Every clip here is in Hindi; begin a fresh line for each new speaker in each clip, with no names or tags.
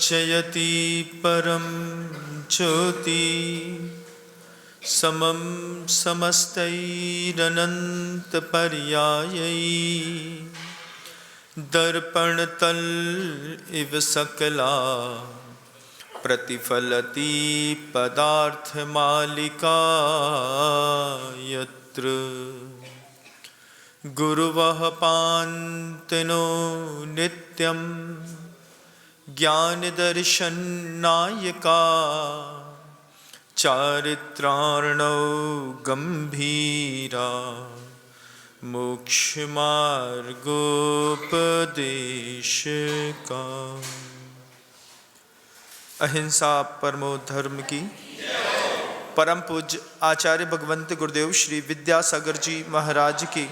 जयति परम ज्योति समम समस्तैरनंत पर्यायै दर्पण तल इव सकला प्रतिफलति पदार्थ मालिका यत्र गुरुवः पान्तनो नित्यं ज्ञान दर्शन नायका चारित्रार्णौ गंभीरा मोक्ष मार्गोपदेशका। अहिंसा परमो धर्म की। परम पूज्य आचार्य भगवंत गुरुदेव श्री विद्यासागर जी महाराज की।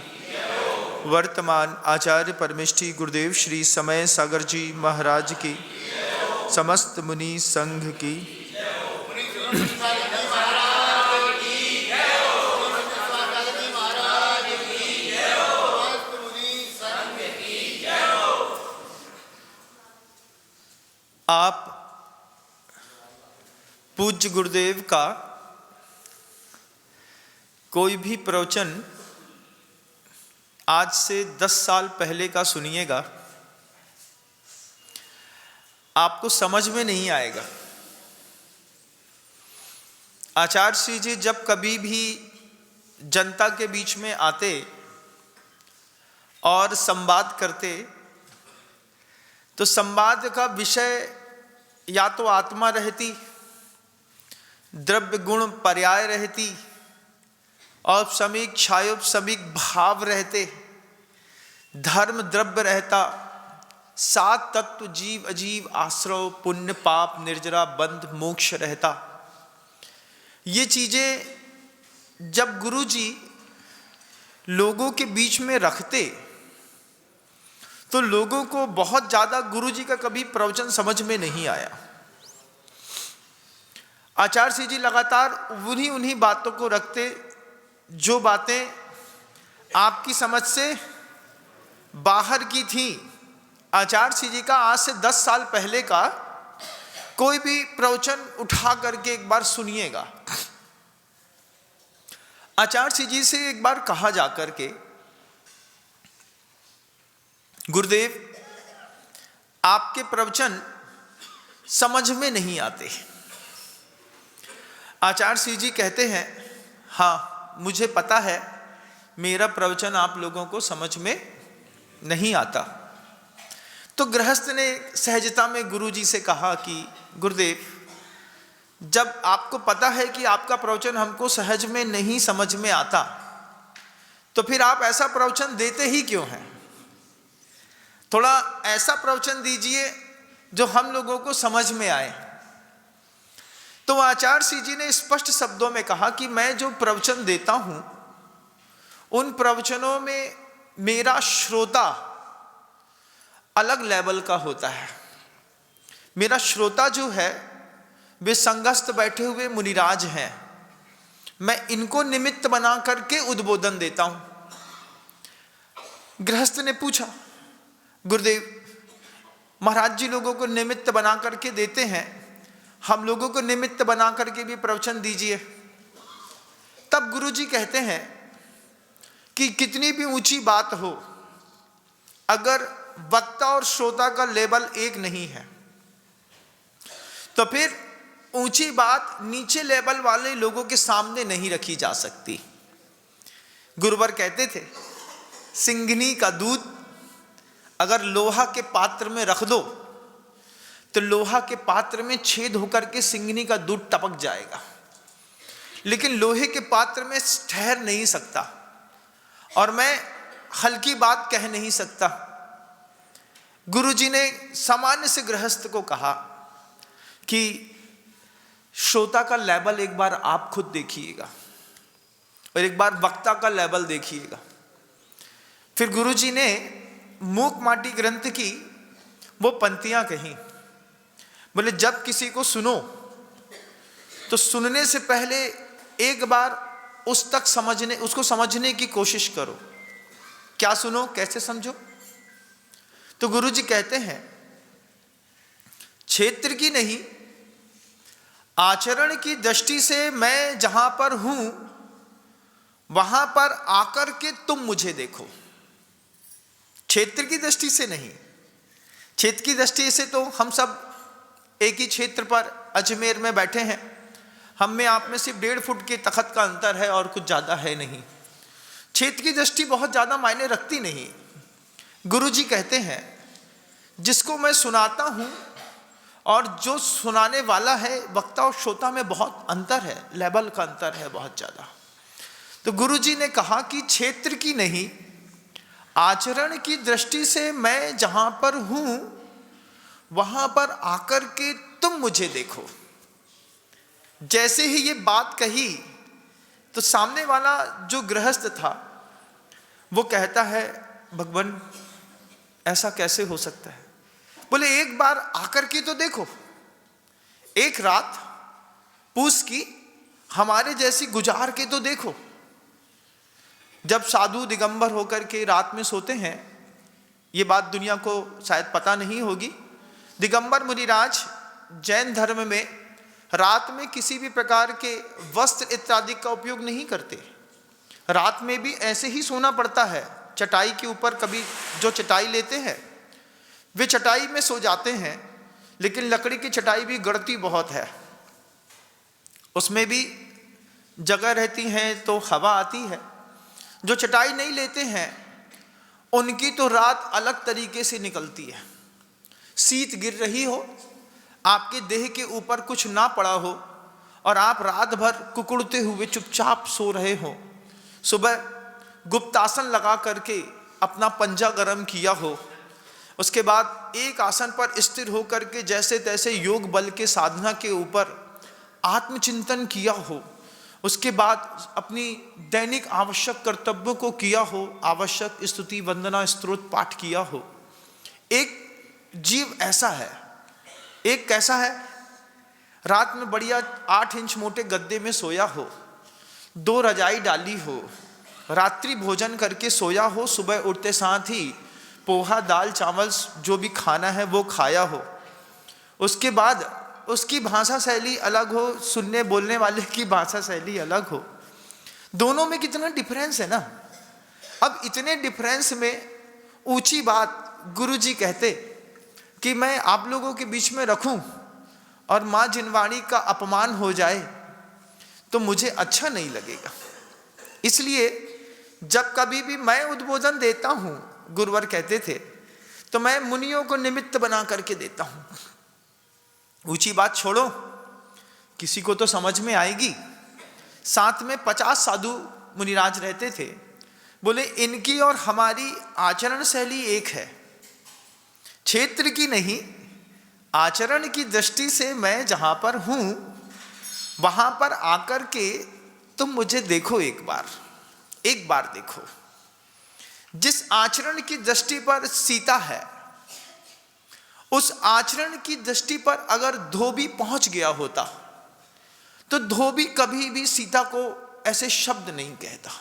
वर्तमान आचार्य परमेष्ठी गुरुदेव श्री समय सागर जी महाराज की। समस्त मुनि संघ की। आप पूज्य गुरुदेव का कोई भी प्रवचन आज से 10 साल पहले का सुनिएगा, आपको समझ में नहीं आएगा। आचार्य श्री जी जब कभी भी जनता के बीच में आते और संवाद करते तो संवाद का विषय या तो आत्मा रहती, द्रव्य गुण पर्याय रहती, औपसमिक क्षायोपसमिक भाव रहते, धर्म द्रव्य रहता, 7 तत्व जीव अजीव आश्रव पुण्य पाप निर्जरा बंध मोक्ष रहता। ये चीजें जब गुरु जी लोगों के बीच में रखते तो लोगों को बहुत ज्यादा गुरु जी का कभी प्रवचन समझ में नहीं आया। आचार्य श्री जी लगातार उन्हीं बातों को रखते जो बातें आपकी समझ से बाहर की थी। आचार्य श्री जी का आज से 10 साल पहले का कोई भी प्रवचन उठा करके एक बार सुनिएगा। आचार्य श्री जी से एक बार कहा जाकर के, गुरुदेव आपके प्रवचन समझ में नहीं आते। आचार्य श्री जी कहते हैं, हाँ मुझे पता है मेरा प्रवचन आप लोगों को समझ में नहीं आता। तो गृहस्थ ने सहजता में गुरु जी से कहा कि गुरुदेव जब आपको पता है कि आपका प्रवचन हमको सहज में नहीं समझ में आता तो फिर आप ऐसा प्रवचन देते ही क्यों हैं? थोड़ा ऐसा प्रवचन दीजिए जो हम लोगों को समझ में आए। तो आचार्य श्री जी ने स्पष्ट शब्दों में कहा कि मैं जो प्रवचन देता हूं उन प्रवचनों में मेरा श्रोता अलग लेवल का होता है। मेरा श्रोता जो है वे संघस्थ बैठे हुए मुनिराज हैं। मैं इनको निमित्त बना करके उद्बोधन देता हूं। गृहस्थ ने पूछा, गुरुदेव महाराज जी लोगों को निमित्त बना करके देते हैं, हम लोगों को निमित्त बना करके भी प्रवचन दीजिए। तब गुरु जी कहते हैं कि कितनी भी ऊंची बात हो, अगर वक्ता और श्रोता का लेवल एक नहीं है तो फिर ऊंची बात नीचे लेवल वाले लोगों के सामने नहीं रखी जा सकती। गुरुवर कहते थे, सिंघनी का दूध अगर लोहा के पात्र में रख दो तो लोहा के पात्र में छेद होकर के सिंघनी का दूध टपक जाएगा, लेकिन लोहे के पात्र में ठहर नहीं सकता। और मैं हल्की बात कह नहीं सकता। गुरुजी ने सामान्य से गृहस्थ को कहा कि श्रोता का लेवल एक बार आप खुद देखिएगा और एक बार वक्ता का लेवल देखिएगा। फिर गुरुजी ने मूक माटी ग्रंथ की वो पंक्तियां कही। बोले जब किसी को सुनो तो सुनने से पहले एक बार उसको समझने की कोशिश करो। क्या सुनो, कैसे समझो? तो गुरु जी कहते हैं, क्षेत्र की नहीं, आचरण की दृष्टि से मैं जहां पर हूं वहां पर आकर के तुम मुझे देखो। क्षेत्र की दृष्टि से नहीं, क्षेत्र की दृष्टि से तो हम सब एक ही क्षेत्र पर अजमेर में बैठे हैं, हम में आप में सिर्फ 1.5 फुट के तखत का अंतर है और कुछ ज़्यादा है नहीं। क्षेत्र की दृष्टि बहुत ज़्यादा मायने रखती नहीं। गुरु जी कहते हैं, जिसको मैं सुनाता हूँ और जो सुनाने वाला है, वक्ता और श्रोता में बहुत अंतर है, लेवल का अंतर है बहुत ज़्यादा। तो गुरु जी ने कहा कि क्षेत्र की नहीं, आचरण की दृष्टि से मैं जहाँ पर हूँ वहाँ पर आकर के तुम मुझे देखो। जैसे ही ये बात कही तो सामने वाला जो गृहस्थ था वो कहता है, भगवान ऐसा कैसे हो सकता है? बोले एक बार आकर के तो देखो, एक रात पूस की हमारे जैसी गुजार के तो देखो। जब साधु दिगंबर होकर के रात में सोते हैं, ये बात दुनिया को शायद पता नहीं होगी, दिगंबर मुनिराज जैन धर्म में रात में किसी भी प्रकार के वस्त्र इत्यादि का उपयोग नहीं करते। रात में भी ऐसे ही सोना पड़ता है, चटाई के ऊपर कभी जो चटाई लेते हैं वे चटाई में सो जाते हैं, लेकिन लकड़ी की चटाई भी गड़ती बहुत है, उसमें भी जगह रहती है तो हवा आती है। जो चटाई नहीं लेते हैं उनकी तो रात अलग तरीके से निकलती है। शीत गिर रही हो, आपके देह के ऊपर कुछ ना पड़ा हो और आप रात भर कुकुड़ते हुए चुपचाप सो रहे हो, सुबह गुप्तासन लगा करके अपना पंजा गर्म किया हो, उसके बाद एक आसन पर स्थिर होकर के जैसे तैसे योग बल के साधना के ऊपर आत्मचिंतन किया हो, उसके बाद अपनी दैनिक आवश्यक कर्तव्यों को किया हो, आवश्यक स्तुति वंदना स्तोत्र पाठ किया हो। एक जीव ऐसा है, एक कैसा है, रात में बढ़िया 8 इंच मोटे गद्दे में सोया हो, 2 रजाई डाली हो, रात्रि भोजन करके सोया हो, सुबह उठते साथ ही पोहा दाल चावल जो भी खाना है वो खाया हो, उसके बाद उसकी भाषा शैली अलग हो, सुनने बोलने वाले की भाषा शैली अलग हो, दोनों में कितना डिफरेंस है ना। अब इतने डिफरेंस में ऊंची बात गुरु जी कहते कि मैं आप लोगों के बीच में रखूं और माँ जिनवाणी का अपमान हो जाए तो मुझे अच्छा नहीं लगेगा। इसलिए जब कभी भी मैं उद्बोधन देता हूं, गुरुवर कहते थे, तो मैं मुनियों को निमित्त बना करके देता हूं। ऊंची बात छोड़ो, किसी को तो समझ में आएगी। साथ में 50 साधु मुनिराज रहते थे, बोले इनकी और हमारी आचरण शैली एक है, क्षेत्र की नहीं, आचरण की दृष्टि से मैं जहां पर हूं वहां पर आकर के तुम मुझे देखो, एक बार देखो। जिस आचरण की दृष्टि पर सीता है, उस आचरण की दृष्टि पर अगर धोबी पहुंच गया होता तो धोबी कभी भी सीता को ऐसे शब्द नहीं कहता।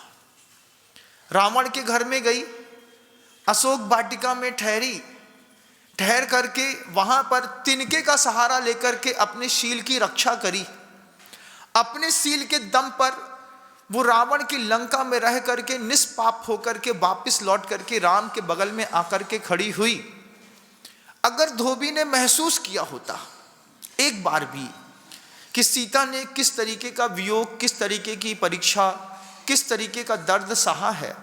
रावण के घर में गई, अशोक वाटिका में ठहर करके वहां पर तिनके का सहारा लेकर के अपने शील की रक्षा करी। अपने शील के दम पर वो रावण की लंका में रह करके निष्पाप होकर के वापिस लौट करके राम के बगल में आकर के खड़ी हुई। अगर धोबी ने महसूस किया होता एक बार भी कि सीता ने किस तरीके का वियोग, किस तरीके की परीक्षा, किस तरीके का दर्द सहा है,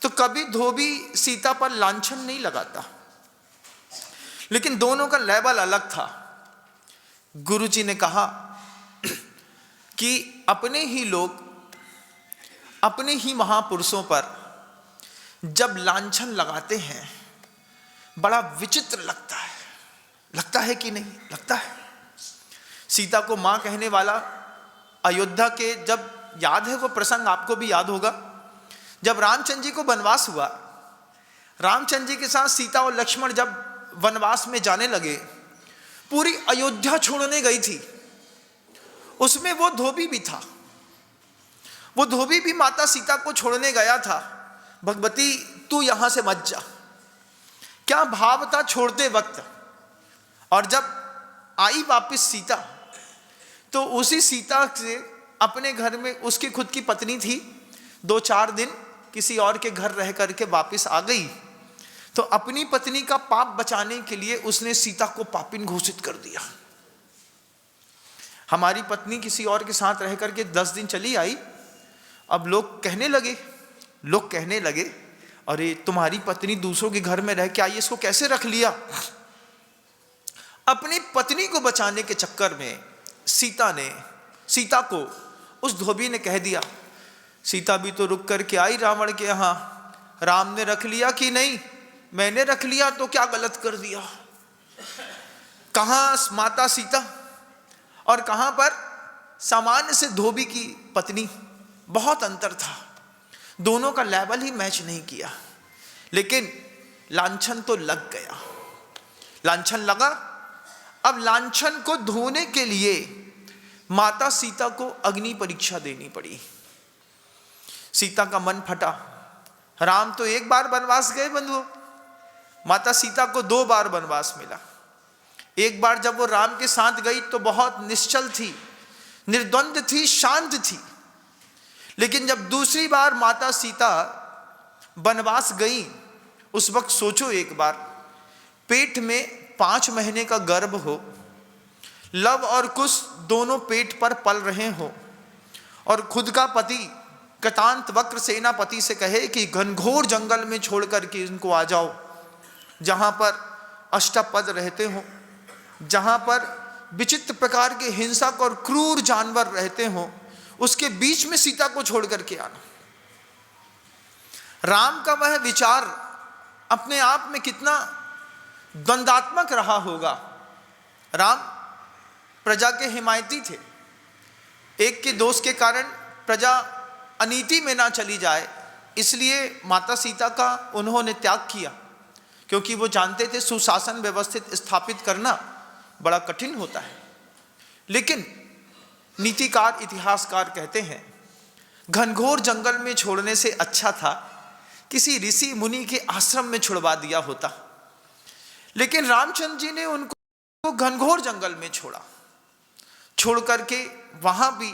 तो कभी धोबी सीता पर लांछन नहीं लगाता। लेकिन दोनों का लेवल अलग था। गुरुजी ने कहा कि अपने ही लोग, अपने ही महापुरुषों पर जब लांछन लगाते हैं बड़ा विचित्र लगता है कि नहीं लगता है। सीता को मां कहने वाला अयोध्या के, जब याद है वो प्रसंग, आपको भी याद होगा, जब रामचंद्र जी को वनवास हुआ, रामचंद्र जी के साथ सीता और लक्ष्मण जब वनवास में जाने लगे, पूरी अयोध्या छोड़ने गई थी, उसमें वो धोबी भी था। वो धोबी भी माता सीता को छोड़ने गया था। भगवती तू यहां से मत जा। क्या भाव था छोड़ते वक्त। और जब आई वापस सीता, तो उसी सीता से अपने घर में, उसकी खुद की पत्नी थी, 2-4 दिन किसी और के घर रह करके वापस आ गई। तो अपनी पत्नी का पाप बचाने के लिए उसने सीता को पापिन घोषित कर दिया। हमारी पत्नी किसी और के साथ रह करके 10 दिन चली आई। अब लोग कहने लगे अरे तुम्हारी पत्नी दूसरों के घर में रह के आई, इसको कैसे रख लिया। अपनी पत्नी को बचाने के चक्कर में सीता को उस धोबी ने कह दिया, सीता भी तो रुक करके आई रावण के यहाँ, राम ने रख लिया कि नहीं। मैंने रख लिया तो क्या गलत कर दिया। कहाँ माता सीता और कहाँ पर सामान्य से धोबी की पत्नी, बहुत अंतर था। दोनों का लेवल ही मैच नहीं किया। लेकिन लांछन तो लग गया। लांछन लगा। अब लांछन को धोने के लिए माता सीता को अग्नि परीक्षा देनी पड़ी। सीता का मन फटा। राम तो 1 बार वनवास गए बंधुओं, माता सीता को 2 बार वनवास मिला। 1 बार जब वो राम के साथ गई तो बहुत निश्चल थी, निर्द्वंद थी, शांत थी। लेकिन जब दूसरी बार माता सीता वनवास गई, उस वक्त सोचो एक बार, पेट में 5 महीने का गर्भ हो, लव और कुश दोनों पेट पर पल रहे हो, और खुद का पति कतांत वक्र सेनापति से कहे कि घनघोर जंगल में छोड़ करके इनको आ जाओ, जहां पर अष्टपद रहते हो, जहां पर विचित्र प्रकार के हिंसक और क्रूर जानवर रहते हो, उसके बीच में सीता को छोड़ करके आना। राम का वह विचार अपने आप में कितना द्वंद्वात्मक रहा होगा। राम प्रजा के हिमायती थे। एक के दोष के कारण प्रजा अनीति में ना चली जाए, इसलिए माता सीता का उन्होंने त्याग किया, क्योंकि वो जानते थे सुशासन व्यवस्थित स्थापित करना बड़ा कठिन होता है। लेकिन नीतिकार, इतिहासकार कहते हैं घनघोर जंगल में छोड़ने से अच्छा था किसी ऋषि मुनि के आश्रम में छुड़वा दिया होता। लेकिन रामचंद्र जी ने उनको घनघोर जंगल में छोड़ करके वहां भी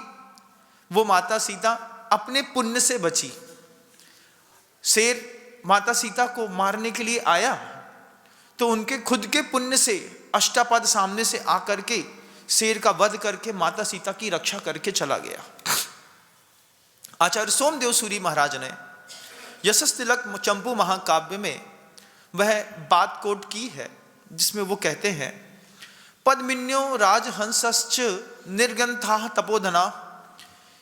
वो माता सीता अपने पुण्य से बची। शेर माता सीता को मारने के लिए आया तो उनके खुद के पुण्य से अष्टपद सामने से आकर के शेर का वध करके माता सीता की रक्षा करके चला गया। आचार्य सोमदेव सूरी महाराज ने यशस तिलक चंपू महाकाव्य में वह बात कोट की है, जिसमें वो कहते हैं पद्मिन्यो राजहंसश्च निर्गंथा तपोधना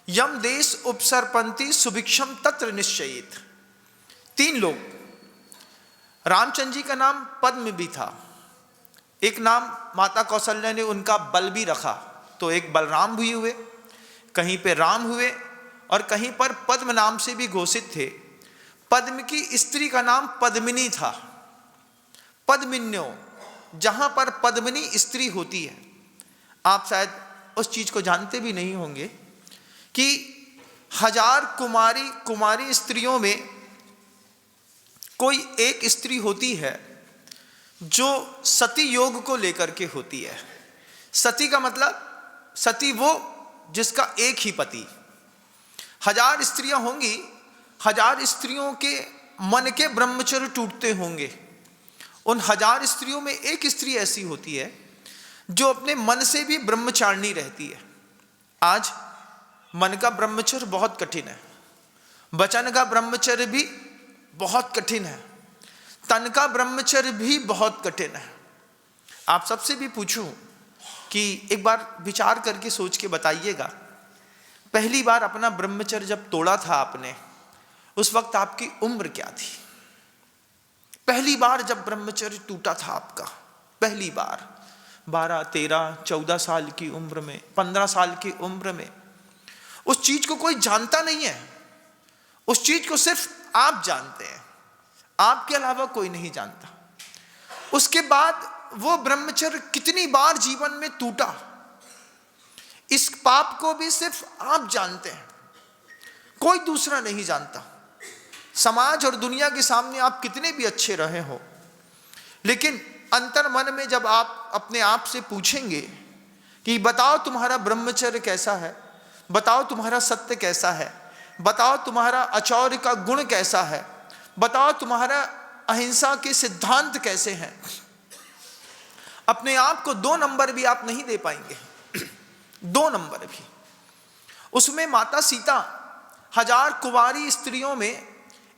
यम देश उपसर्पंती सुभिक्षम तत्र निश्चयित। 3 लोग, रामचंद्र जी का नाम पद्म भी था, एक नाम माता कौशल्या ने उनका बल भी रखा, तो एक बलराम भी हुए, कहीं पे राम हुए और कहीं पर पद्म नाम से भी घोषित थे। पद्म की स्त्री का नाम पद्मिनी था। पद्मिन्यो, जहां पर पद्मिनी स्त्री होती है, आप शायद उस चीज को जानते भी नहीं होंगे कि 1000 कुमारी स्त्रियों में कोई एक स्त्री होती है जो सती योग को लेकर के होती है। सती का मतलब, सती वो जिसका एक ही पति। 1000 स्त्रियां होंगी, 1000 स्त्रियों के मन के ब्रह्मचर्य टूटते होंगे। उन 1000 स्त्रियों में एक स्त्री ऐसी होती है जो अपने मन से भी ब्रह्मचारिणी रहती है। आज मन का ब्रह्मचर्य बहुत कठिन है, वचन का ब्रह्मचर्य भी बहुत कठिन है, तन का ब्रह्मचर्य भी बहुत कठिन है। आप सबसे भी पूछूं कि एक बार विचार करके सोच के बताइएगा, पहली बार अपना ब्रह्मचर्य जब तोड़ा था आपने, उस वक्त आपकी उम्र क्या थी? पहली बार जब ब्रह्मचर्य टूटा था आपका, पहली बार 12, 13, 14 साल की उम्र में, 15 साल की उम्र में, उस चीज को कोई जानता नहीं है। उस चीज को सिर्फ आप जानते हैं, आपके अलावा कोई नहीं जानता। उसके बाद वो ब्रह्मचर्य कितनी बार जीवन में टूटा, इस पाप को भी सिर्फ आप जानते हैं, कोई दूसरा नहीं जानता। समाज और दुनिया के सामने आप कितने भी अच्छे रहे हो, लेकिन अंतर मन में जब आप अपने आप से पूछेंगे कि बताओ तुम्हारा ब्रह्मचर्य कैसा है, बताओ तुम्हारा सत्य कैसा है, बताओ तुम्हारा आचौर्य का गुण कैसा है, बताओ तुम्हारा अहिंसा के सिद्धांत कैसे हैं, अपने आप को 2 नंबर भी आप नहीं दे पाएंगे। 2 नंबर भी। उसमें माता सीता 1000 कुंवारी स्त्रियों में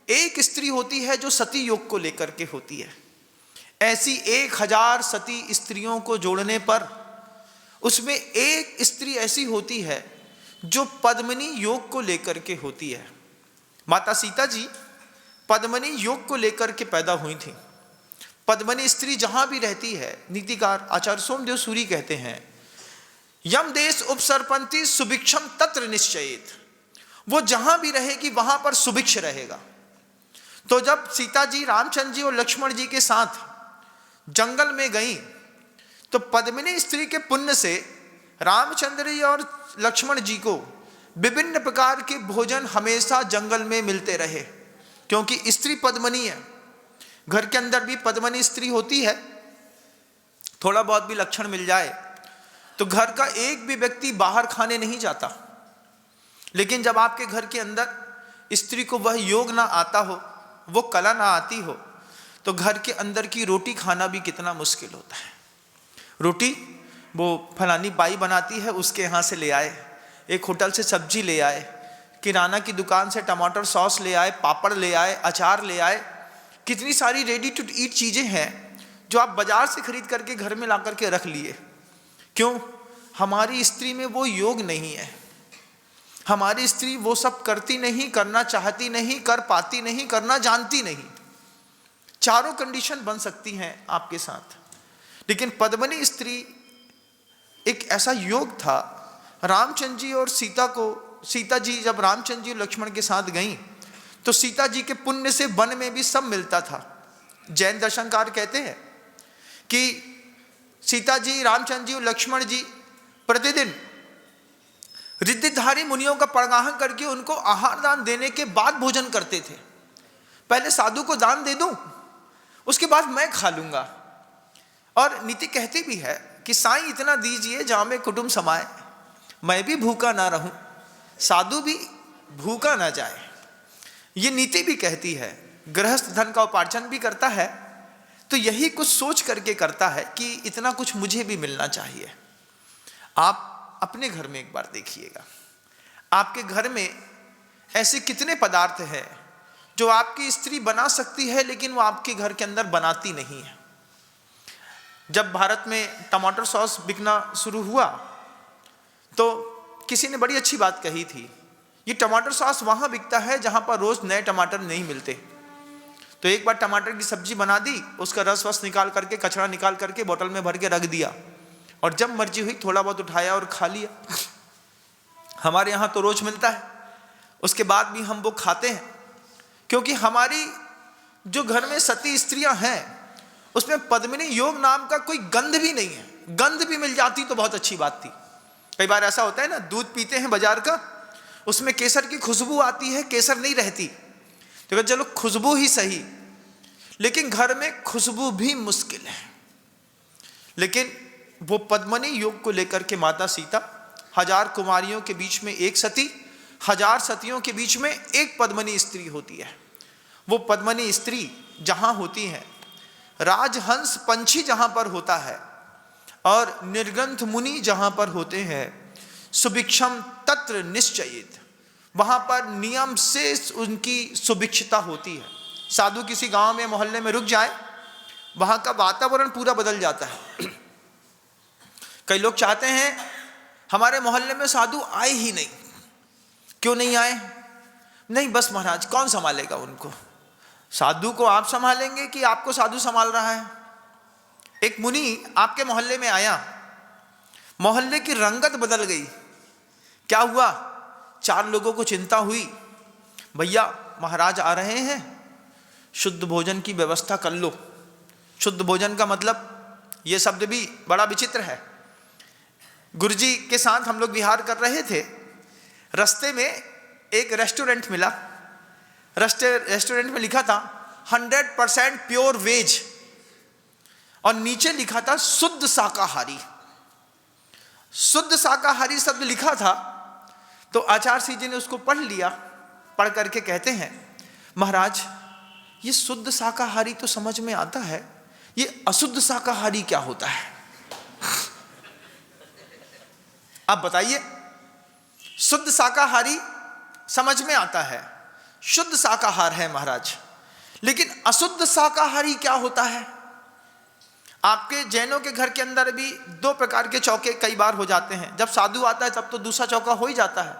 एक स्त्री होती है जो सती योग को लेकर के होती है। ऐसी 1000 सती स्त्रियों को जोड़ने पर उसमें एक स्त्री ऐसी होती है जो पद्मिनी योग को लेकर के होती है। माता सीता जी पद्मिनी योग को लेकर के पैदा हुई थी। पद्मिनी स्त्री जहां भी रहती है, नीतिकार आचार्य सोमदेव सूरी कहते हैं, यम देश उपसर्पंती सुभिक्षम तत्र निश्चयेत, वो जहां भी रहेगी वहां पर सुभिक्ष रहेगा। तो जब सीता जी रामचंद्र जी और लक्ष्मण जी के साथ जंगल में गई तो पद्मिनी स्त्री के पुण्य से रामचंद्र जी और लक्ष्मण जी को विभिन्न प्रकार के भोजन हमेशा जंगल में मिलते रहे, क्योंकि स्त्री पद्मिनी है। घर के अंदर भी पद्मिनी स्त्री होती है, थोड़ा बहुत भी लक्षण मिल जाए तो घर का एक भी व्यक्ति बाहर खाने नहीं जाता। लेकिन जब आपके घर के अंदर स्त्री को वह योग ना आता हो, वो कला ना आती हो, तो घर के अंदर की रोटी खाना भी कितना मुश्किल होता है। रोटी वो फलानी बाई बनाती है, उसके यहाँ से ले आए, एक होटल से सब्जी ले आए, किराना की दुकान से टमाटर सॉस ले आए, पापड़ ले आए, अचार ले आए, कितनी सारी रेडी टू ईट चीज़ें हैं जो आप बाजार से खरीद करके घर में ला करके रख लिए। क्यों? हमारी स्त्री में वो योग नहीं है। हमारी स्त्री वो सब करती नहीं, करना चाहती नहीं, कर पाती नहीं, करना जानती नहीं। चारों कंडीशन बन सकती हैं आपके साथ, लेकिन पद्मिनी स्त्री एक ऐसा योग था। रामचंद्र जी और सीता जी जब रामचंद्र जी और लक्ष्मण के साथ गईं तो सीता जी के पुण्य से वन में भी सब मिलता था। जैन दर्शनकार कहते हैं कि सीता जी, रामचंद्र जी और लक्ष्मण जी प्रतिदिन रिद्धिधारी मुनियों का परिवाहन करके उनको आहार दान देने के बाद भोजन करते थे। पहले साधु को दान दे दूं, उसके बाद मैं खा लूंगा। और नीति कहती भी है कि साईं इतना दीजिए जामे कुटुंब समाए, मैं भी भूखा ना रहूं, साधु भी भूखा ना जाए। ये नीति भी कहती है। गृहस्थ धन का उपार्जन भी करता है तो यही कुछ सोच करके करता है कि इतना कुछ मुझे भी मिलना चाहिए। आप अपने घर में एक बार देखिएगा, आपके घर में ऐसे कितने पदार्थ हैं जो आपकी स्त्री बना सकती है लेकिन वो आपके घर के अंदर बनाती नहीं है। जब भारत में टमाटर सॉस बिकना शुरू हुआ तो किसी ने बड़ी अच्छी बात कही थी, ये टमाटर सॉस वहाँ बिकता है जहाँ पर रोज़ नए टमाटर नहीं मिलते। तो एक बार टमाटर की सब्जी बना दी, उसका रस वस निकाल करके, कचरा निकाल करके बोतल में भर के रख दिया, और जब मर्जी हुई थोड़ा बहुत उठाया और खा लिया। हमारे यहाँ तो रोज़ मिलता है, उसके बाद भी हम वो खाते हैं, क्योंकि हमारी जो घर में सती स्त्रियाँ हैं उसमें पद्मिनी योग नाम का कोई गंध भी नहीं है। गंध भी मिल जाती तो बहुत अच्छी बात थी। कई बार ऐसा होता है ना, दूध पीते हैं बाजार का, उसमें केसर की खुशबू आती है, केसर नहीं रहती, तो चलो खुशबू ही सही, लेकिन घर में खुशबू भी मुश्किल है। लेकिन वो पद्मिनी योग को लेकर के माता सीता 1000 कुमारियों के बीच में एक सती, 1000 सतियों के बीच में एक पद्मिनी स्त्री होती है। वो पद्मिनी स्त्री जहाँ होती है, राजहंस पंछी जहाँ पर होता है और निर्ग्रंथ मुनि जहाँ पर होते हैं, सुभिक्षम तत्र निश्चयित, वहाँ पर नियम से उनकी सुभिक्षता होती है। साधु किसी गांव में मोहल्ले में रुक जाए, वहाँ का वातावरण पूरा बदल जाता है। कई लोग चाहते हैं हमारे मोहल्ले में साधु आए ही नहीं। क्यों नहीं आए? नहीं, बस महाराज कौन संभालेगा उनको? साधु को आप संभालेंगे कि आपको साधु संभाल रहा है? एक मुनि आपके मोहल्ले में आया, मोहल्ले की रंगत बदल गई। क्या हुआ? 4 लोगों को चिंता हुई, भैया महाराज आ रहे हैं, शुद्ध भोजन की व्यवस्था कर लो। शुद्ध भोजन का मतलब, ये शब्द भी बड़ा विचित्र है। गुरुजी के साथ हम लोग विहार कर रहे थे, रास्ते में एक रेस्टोरेंट मिला। रेस्टोरेंट में लिखा था 100% प्योर वेज और नीचे लिखा था शुद्ध शाकाहारी। शुद्ध शाकाहारी शब्द लिखा था तो आचार्य श्री जी ने उसको पढ़ लिया। पढ़ करके कहते हैं, महाराज ये शुद्ध शाकाहारी तो समझ में आता है, ये अशुद्ध शाकाहारी क्या होता है? आप बताइए। शुद्ध शाकाहारी समझ में आता है, शुद्ध शाकाहार है महाराज, लेकिन अशुद्ध शाकाहारी क्या होता है? आपके जैनों के घर के अंदर भी दो प्रकार के चौके कई बार हो जाते हैं। जब साधु आता है तब तो दूसरा चौका हो ही जाता है,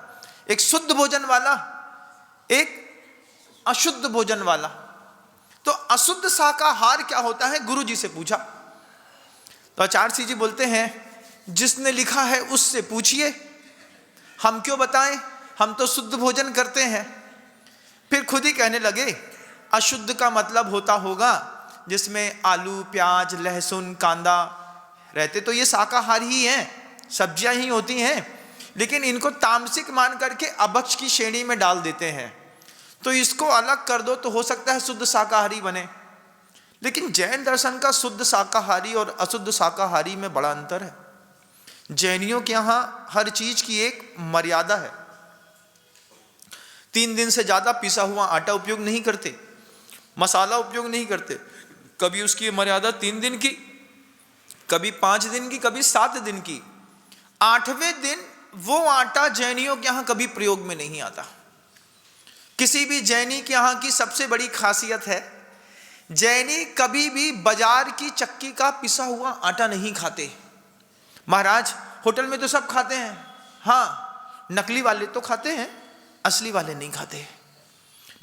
एक शुद्ध भोजन वाला, एक अशुद्ध भोजन वाला। तो अशुद्ध शाकाहार क्या होता है, गुरु जी से पूछा। तो आचार्य श्री जी बोलते हैं, जिसने लिखा है उससे पूछिए, हम क्यों बताएं, हम तो शुद्ध भोजन करते हैं। फिर खुद ही कहने लगे, अशुद्ध का मतलब होता होगा जिसमें आलू, प्याज, लहसुन, कांदा रहते, तो ये शाकाहारी ही हैं, सब्जियां ही होती हैं, लेकिन इनको तामसिक मान करके अभक्ष की श्रेणी में डाल देते हैं। तो इसको अलग कर दो तो हो सकता है शुद्ध शाकाहारी बने। लेकिन जैन दर्शन का शुद्ध शाकाहारी और अशुद्ध शाकाहारी में बड़ा अंतर है। जैनियों के यहाँ हर चीज की एक मर्यादा है। 3 दिन से ज्यादा पिसा हुआ आटा उपयोग नहीं करते, मसाला उपयोग नहीं करते। कभी उसकी मर्यादा 3 दिन की, कभी 5 दिन की, कभी 7 दिन की। 8वें दिन वो आटा जैनियों के यहाँ कभी प्रयोग में नहीं आता। किसी भी जैनी के यहाँ की सबसे बड़ी खासियत है, जैनी कभी भी बाजार की चक्की का पिसा हुआ आटा नहीं खाते। महाराज होटल में तो सब खाते हैं, हाँ नकली वाले तो खाते हैं, असली वाले नहीं खाते।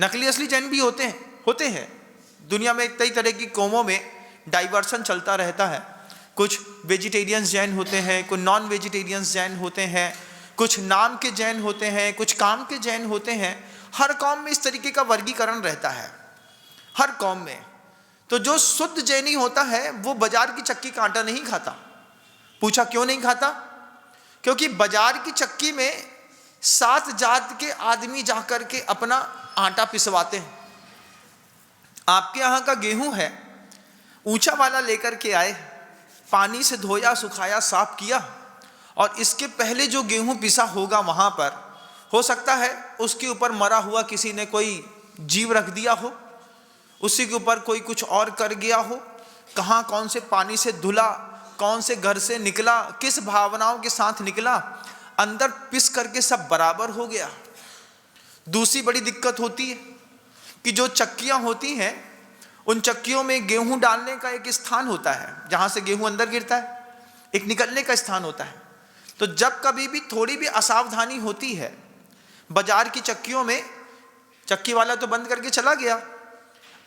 नकली असली जैन भी होते हैं। दुनिया में कई तरह की कौमों में डाइवर्सन चलता रहता है। कुछ वेजिटेरियंस जैन होते हैं, कुछ नॉन वेजिटेरियंस जैन होते हैं, कुछ नाम के जैन होते हैं, कुछ काम के जैन होते हैं। हर कौम में इस तरीके का वर्गीकरण रहता है, हर कौम में। तो जो शुद्ध जैनी होता है वो बाजार की चक्की का आटा नहीं खाता। पूछा क्यों नहीं खाता? क्योंकि बाजार की चक्की में 7 जात के आदमी जाकर के अपना आटा पिसवाते हैं। आपके यहाँ का गेहूं है, ऊंचा वाला लेकर के आए, पानी से धोया, सुखाया, साफ किया, और इसके पहले जो गेहूं पिसा होगा वहां पर हो सकता है उसके ऊपर मरा हुआ किसी ने कोई जीव रख दिया हो, उसी के ऊपर कोई कुछ और कर गया हो, कहाँ कौन से पानी से धुला, कौन से घर से निकला, किस भावनाओं के साथ निकला, अंदर पिस करके सब बराबर हो गया। दूसरी बड़ी दिक्कत होती है कि जो चक्कियां होती हैं उन चक्कियों में गेहूं डालने का एक स्थान होता है, जहां से गेहूं अंदर गिरता है, एक निकलने का स्थान होता है। तो जब कभी भी थोड़ी भी असावधानी होती है बाजार की चक्कियों में, चक्की वाला तो बंद करके चला गया,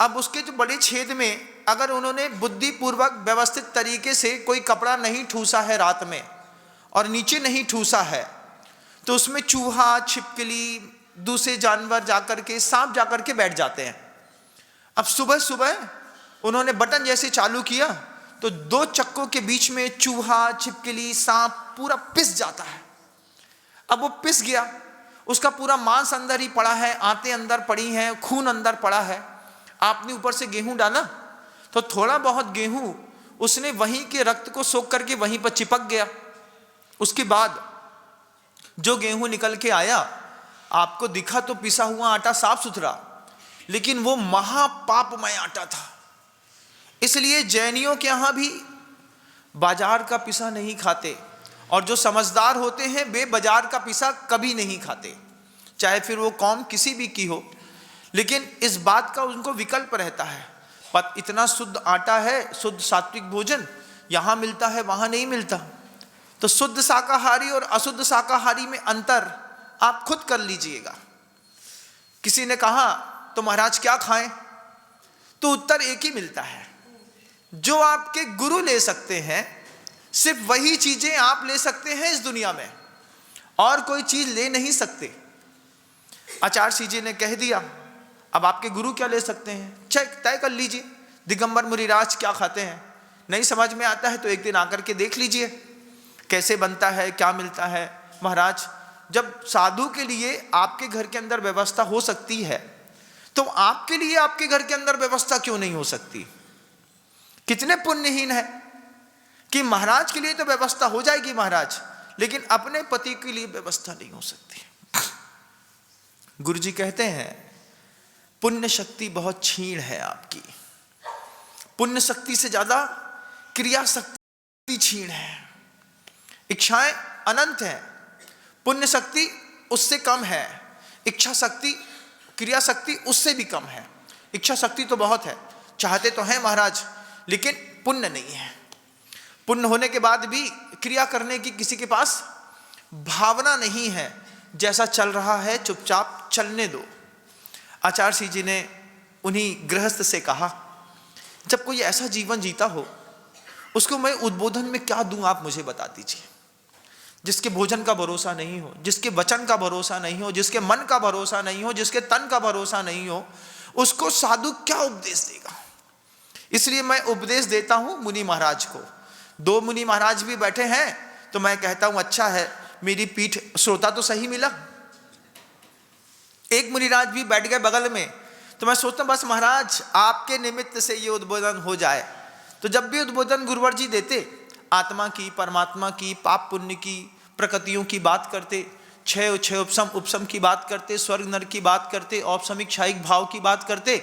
अब उसके जो बड़े छेद में अगर उन्होंने बुद्धिपूर्वक व्यवस्थित तरीके से कोई कपड़ा नहीं ठूसा है रात में और नीचे नहीं ठूसा है, तो उसमें चूहा, छिपकली, दूसरे जानवर जाकर के, सांप जाकर के बैठ जाते हैं। अब सुबह सुबह उन्होंने बटन जैसे चालू किया तो 2 चक्कों के बीच में चूहा, छिपकली, सांप पूरा पिस जाता है। अब वो पिस गया, उसका पूरा मांस अंदर ही पड़ा है, आंतें अंदर पड़ी हैं, खून अंदर पड़ा है। आपने ऊपर से गेहूं डाला तो थोड़ा बहुत गेहूं उसने वहीं के रक्त को सोख करके वहीं पर चिपक गया। उसके बाद जो गेहूं निकल के आया, आपको दिखा तो पिसा हुआ आटा साफ सुथरा, लेकिन वो महापापमय आटा था। इसलिए जैनियों के यहां भी बाजार का पिसा नहीं खाते, और जो समझदार होते हैं वे बाजार का पिसा कभी नहीं खाते, चाहे फिर वो कौम किसी भी की हो। लेकिन इस बात का उनको विकल्प रहता है, पर इतना शुद्ध आटा है, शुद्ध सात्विक भोजन यहां मिलता है, वहां नहीं मिलता। तो शुद्ध शाकाहारी और अशुद्ध शाकाहारी में अंतर आप खुद कर लीजिएगा। किसी ने कहा तो महाराज क्या खाएं, तो उत्तर एक ही मिलता है, जो आपके गुरु ले सकते हैं, सिर्फ वही चीजें आप ले सकते हैं इस दुनिया में, और कोई चीज ले नहीं सकते। आचार्य श्री जी ने कह दिया, अब आपके गुरु क्या ले सकते हैं, तय कर लीजिए। दिगंबर मुनिराज क्या खाते हैं, नहीं समझ में आता है तो एक दिन आकर के देख लीजिए कैसे बनता है, क्या मिलता है। महाराज जब साधु के लिए आपके घर के अंदर व्यवस्था हो सकती है तो आपके लिए आपके घर के अंदर व्यवस्था क्यों नहीं हो सकती? कितने पुण्यहीन है कि महाराज के लिए तो व्यवस्था हो जाएगी महाराज, लेकिन अपने पति के लिए व्यवस्था नहीं हो सकती। गुरु जी कहते हैं पुण्य शक्ति बहुत क्षीण है आपकी, पुण्य शक्ति से ज्यादा क्रिया शक्ति क्षीण है। इच्छाएं अनंत हैं, पुण्य शक्ति उससे कम है, इच्छा शक्ति क्रिया शक्ति उससे भी कम है। इच्छा शक्ति तो बहुत है, चाहते तो हैं महाराज, लेकिन पुण्य नहीं है। पुण्य होने के बाद भी क्रिया करने की किसी के पास भावना नहीं है। जैसा चल रहा है चुपचाप चलने दो। आचार्य श्री जी ने उन्हीं गृहस्थ से कहा, जब कोई ऐसा जीवन जीता हो उसको मैं उद्बोधन में क्या दूं, आप मुझे बता दीजिए। जिसके भोजन का भरोसा नहीं हो, जिसके वचन का भरोसा नहीं हो, जिसके मन का भरोसा नहीं हो, जिसके तन का भरोसा नहीं हो, उसको साधु क्या उपदेश देगा? इसलिए मैं उपदेश देता हूं मुनि महाराज को। 2 मुनि महाराज भी बैठे हैं तो मैं कहता हूं अच्छा है, मेरी पीठ श्रोता तो सही मिला। एक मुनिराज भी बैठ गए बगल में, तो मैं सोचता हूं बस महाराज आपके निमित्त से ये उद्बोधन हो जाए। तो जब भी उद्बोधन गुरुवर जी देते, आत्मा की, परमात्मा की, पाप पुण्य की, प्रकृतियों की बात करते, छह उपसम की बात करते, स्वर्ग नर की बात करते, औपसमिक क्षायिक भाव की बात करते।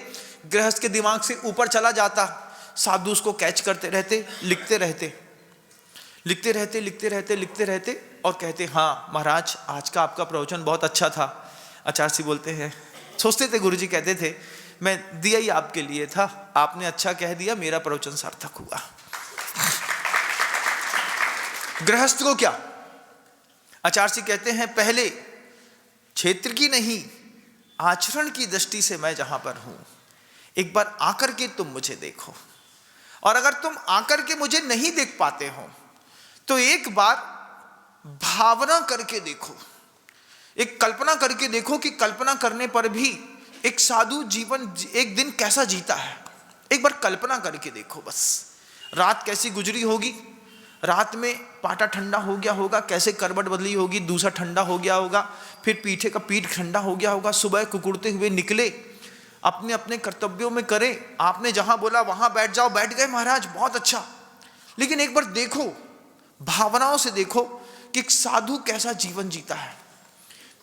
गृहस्थ के दिमाग से ऊपर चला जाता, साधु उसको कैच करते रहते, लिखते रहते और कहते हाँ महाराज आज का आपका प्रवचन बहुत अच्छा था। आचार्य जी बोलते हैं, सोचते थे गुरु जी कहते थे मैं दिया ही आपके लिए था, आपने अच्छा कह दिया, मेरा प्रवचन सार्थक हुआ। गृहस्थ को क्या? आचार्य जी कहते हैं पहले क्षेत्र की नहीं आचरण की दृष्टि से मैं जहां पर हूं, एक बार आकर के तुम मुझे देखो, और अगर तुम आकर के मुझे नहीं देख पाते हो तो एक बार भावना करके देखो, एक कल्पना करके देखो कि कल्पना करने पर भी एक साधु जीवन एक दिन कैसा जीता है। एक बार कल्पना करके देखो, बस रात कैसी गुजरी होगी, रात में पाटा ठंडा हो गया होगा, कैसे करवट बदली होगी, दूसरा ठंडा हो गया होगा, फिर पीठे का पीठ ठंडा हो गया होगा, सुबह कुकुड़ते हुए निकले, अपने अपने कर्तव्यों में करें, आपने जहां बोला वहां बैठ जाओ, बैठ गए महाराज बहुत अच्छा। लेकिन एक बार देखो, भावनाओं से देखो कि एक साधु कैसा जीवन जीता है,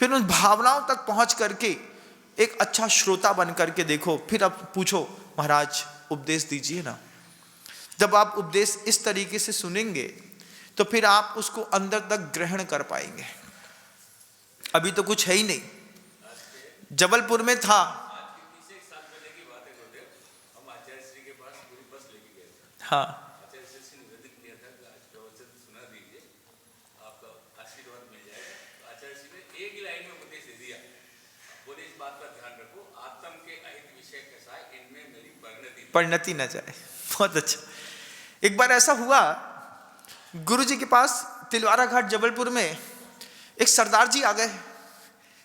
फिर उन भावनाओं तक पहुंच करके एक अच्छा श्रोता बन करके देखो, फिर अब पूछो महाराज उपदेश दीजिए ना। जब आप उपदेश इस तरीके से सुनेंगे तो फिर आप उसको अंदर तक ग्रहण कर पाएंगे। अभी तो कुछ है ही नहीं। जबलपुर में था, हाँ परिणति न जाए। बहुत अच्छा। एक बार ऐसा हुआ, गुरु जी के पास तिलवारा घाट जबलपुर में एक सरदार जी आ गए।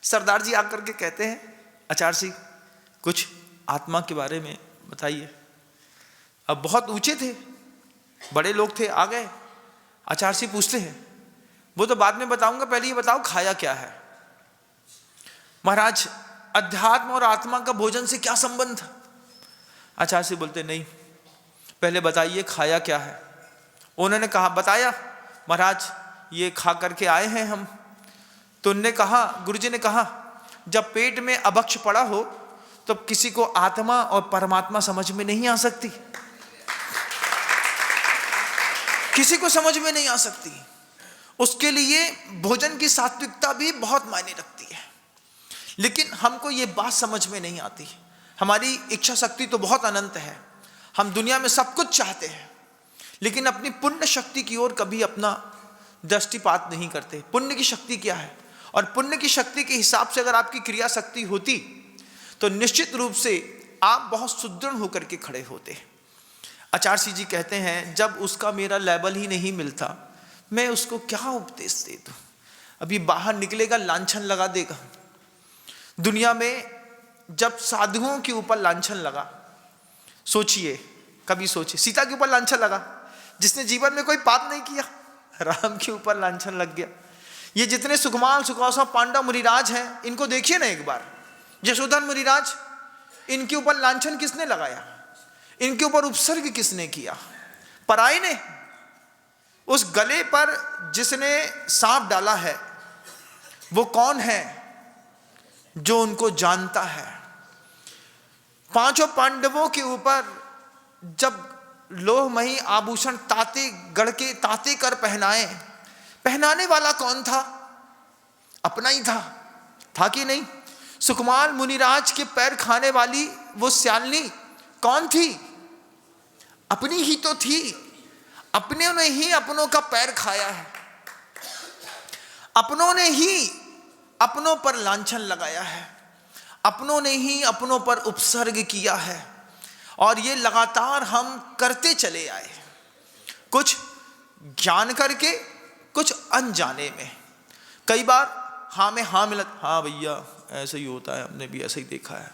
सरदार जी आकर के कहते हैं आचार्य जी कुछ आत्मा के बारे में बताइए। अब बहुत ऊंचे थे, बड़े लोग थे, आ गए। आचार्य जी पूछते हैं, वो तो बाद में बताऊंगा, पहले ये बताओ खाया क्या है। महाराज अध्यात्म और आत्मा का भोजन से क्या संबंध? आचार्य जी बोलते नहीं, पहले बताइए खाया क्या है। उन्होंने कहा बताया महाराज ये खा करके आए हैं हम। तो उन्होंने कहा, गुरुजी ने कहा जब पेट में अभक्ष पड़ा हो तो किसी को आत्मा और परमात्मा समझ में नहीं आ सकती, किसी को समझ में नहीं आ सकती। उसके लिए भोजन की सात्विकता भी बहुत मायने रखती है। लेकिन हमको ये बात समझ में नहीं आती। हमारी इच्छा शक्ति तो बहुत अनंत है, हम दुनिया में सब कुछ चाहते हैं, लेकिन अपनी पुण्य शक्ति की ओर कभी अपना दृष्टिपात नहीं करते। पुण्य की शक्ति क्या है, और पुण्य की शक्ति के हिसाब से अगर आपकी क्रिया शक्ति होती तो निश्चित रूप से आप बहुत सुदृढ़ होकर के खड़े होते। आचार्य जी कहते हैं जब उसका मेरा लेवल ही नहीं मिलता, मैं उसको क्या उपदेश दे दूं। अभी बाहर निकलेगा लांछन लगा देगा। दुनिया में जब साधुओं के ऊपर लांछन लगा, सोचिए, कभी सोचिए, सीता के ऊपर लांछन लगा, जिसने जीवन में कोई पाप नहीं किया, राम के ऊपर लांछन लग गया। ये जितने सुकुमार सुखवासा पांडव मुनिराज हैं, इनको देखिए ना एक बार। यशोधन मुनिराज इनके ऊपर लांछन किसने लगाया? इनके ऊपर उपसर्ग किसने किया? पराये ने। उस गले पर जिसने सांप डाला है वो कौन है? जो उनको जानता है। पांचों पांडवों के ऊपर जब लोहमयी आभूषण ताते गढ़ के ताते कर पहनाने वाला कौन था? अपना ही था कि नहीं? सुकुमार मुनिराज के पैर खाने वाली वो श्यालिनी कौन थी? अपनी ही तो थी। अपने ने ही अपनों का पैर खाया है, अपनों ने ही अपनों पर लांछन लगाया है, अपनों ने ही अपनों पर उपसर्ग किया है, और ये लगातार हम करते चले आए, कुछ जान करके, कुछ अनजाने में। कई बार हाँ में हाँ मिला, हाँ भैया ऐसे ही होता है, हमने भी ऐसे ही देखा है।